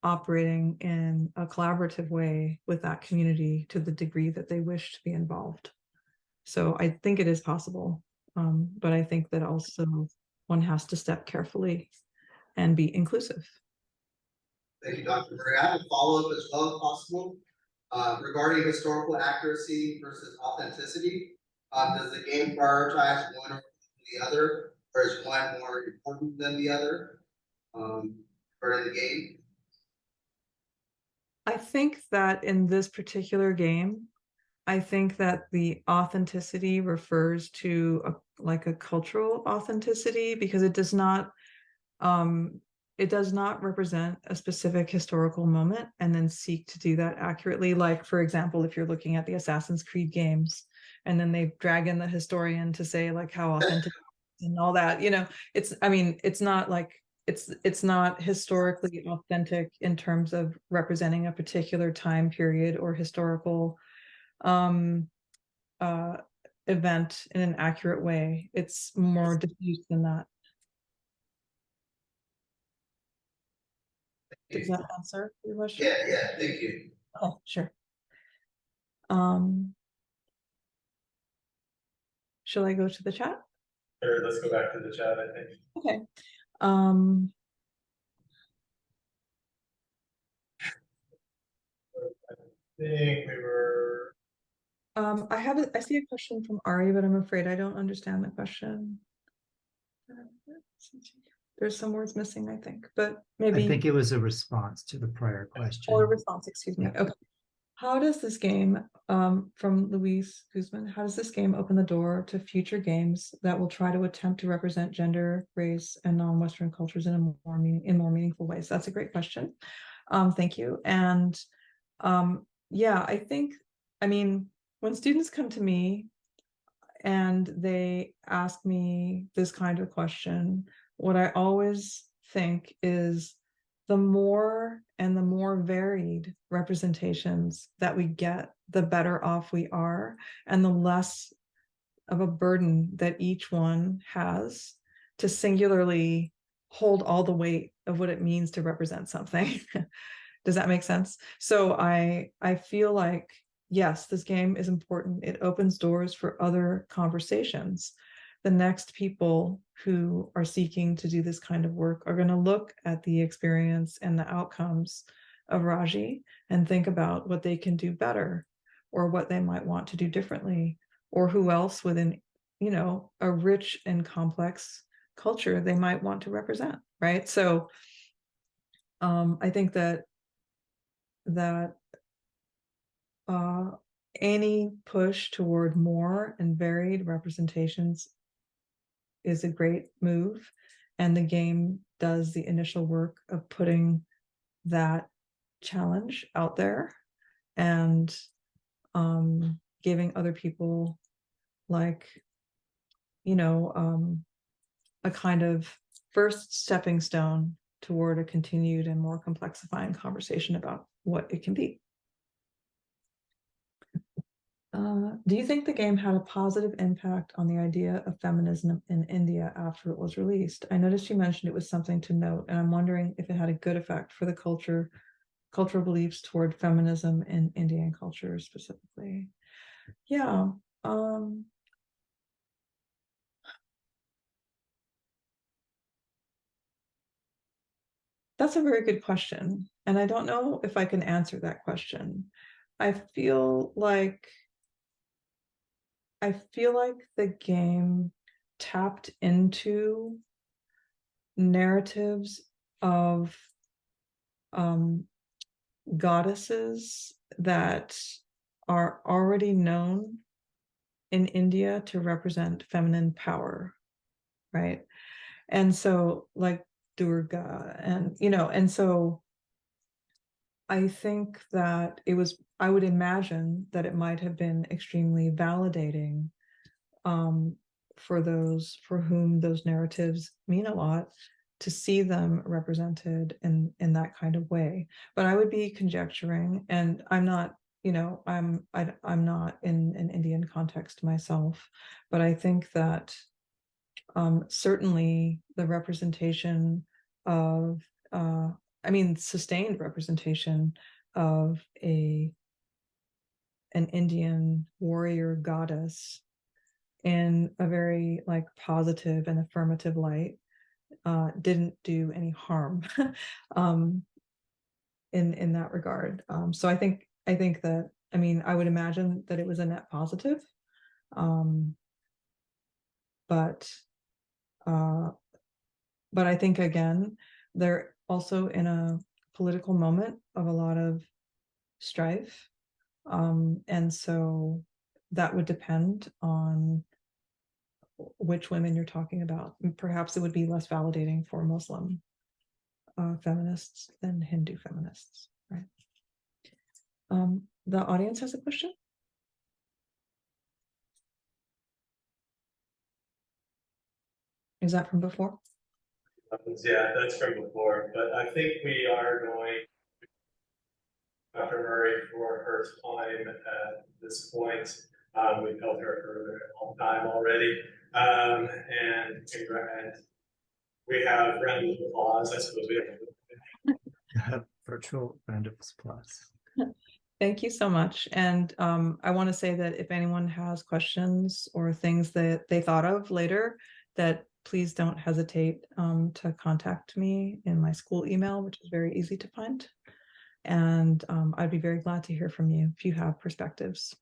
operating in a collaborative way with that community to the degree that they wish to be involved. So I think it is possible, but I think that also one has to step carefully and be inclusive. Thank you, Dr. Murray. I have a follow-up as well if possible. Regarding historical accuracy versus authenticity, does the game prioritize one over the other, or is one more important than the other for the game? I think that in this particular game, I think that the authenticity refers to like a cultural authenticity, because it does not represent a specific historical moment and then seek to do that accurately. Like, for example, if you're looking at the Assassin's Creed games and then they drag in the historian to say like how authentic and all that, it's not like it's not historically authentic in terms of representing a particular time period or historical event in an accurate way. It's more diffuse than that. Does that answer your question? Yeah, thank you. Oh, sure. Shall I go to the chat? Or let's go back to the chat, I think. Okay. I think we were. I see a question from Ari, but I'm afraid I don't understand the question. There's some words missing, I think, but maybe. I think it was a response to the prior question. Or a response, excuse me. Yeah. Okay. How does this game, from Luis Guzman, how does this game open the door to future games that will try to attempt to represent gender, race, and non-Western cultures in more meaningful ways? That's a great question. Thank you. And yeah, I mean, when students come to me and they ask me this kind of question, what I always think is the more varied representations that we get, the better off we are, and the less of a burden that each one has to singularly hold all the weight of what it means to represent something. Does that make sense? So I feel like, yes, this game is important. It opens doors for other conversations. The next people who are seeking to do this kind of work are going to look at the experience and the outcomes of Raji and think about what they can do better, or what they might want to do differently, or who else within, a rich and complex culture they might want to represent, right? So I think that any push toward more and varied representations is a great move, and the game does the initial work of putting that challenge out there and giving other people like a kind of first stepping stone toward a continued and more complexifying conversation about what it can be. Do you think the game had a positive impact on the idea of feminism in India after it was released? I noticed you mentioned it was something to note, and I'm wondering if it had a good effect for the cultural beliefs toward feminism in Indian culture specifically. Yeah. That's a very good question, and I don't know if I can answer that question. I feel like the game tapped into narratives of goddesses that are already known in India to represent feminine power, right? And so like Durga, and and so I think that I would imagine that it might have been extremely validating for those for whom those narratives mean a lot, to see them represented in that kind of way. But I would be conjecturing, and I'm not, I'm not in an Indian context myself, but I think that certainly the representation of sustained representation of an Indian warrior goddess in a very like positive and affirmative light didn't do any harm in that regard. So I think that, I would imagine that it was a net positive, but I think again, they're also in a political moment of a lot of strife, and so that would depend on which women you're talking about. Perhaps it would be less validating for Muslim feminists than Hindu feminists, right? The audience has a question. Is that from before? Yeah, that's from before, but I think we are going Dr. Murray for her time at this point. We've held her for a long time already. And we have round of applause. I suppose we have virtual round of applause. Thank you so much. And I want to say that if anyone has questions or things that they thought of later, that please don't hesitate to contact me in my school email, which is very easy to find. And I'd be very glad to hear from you if you have perspectives.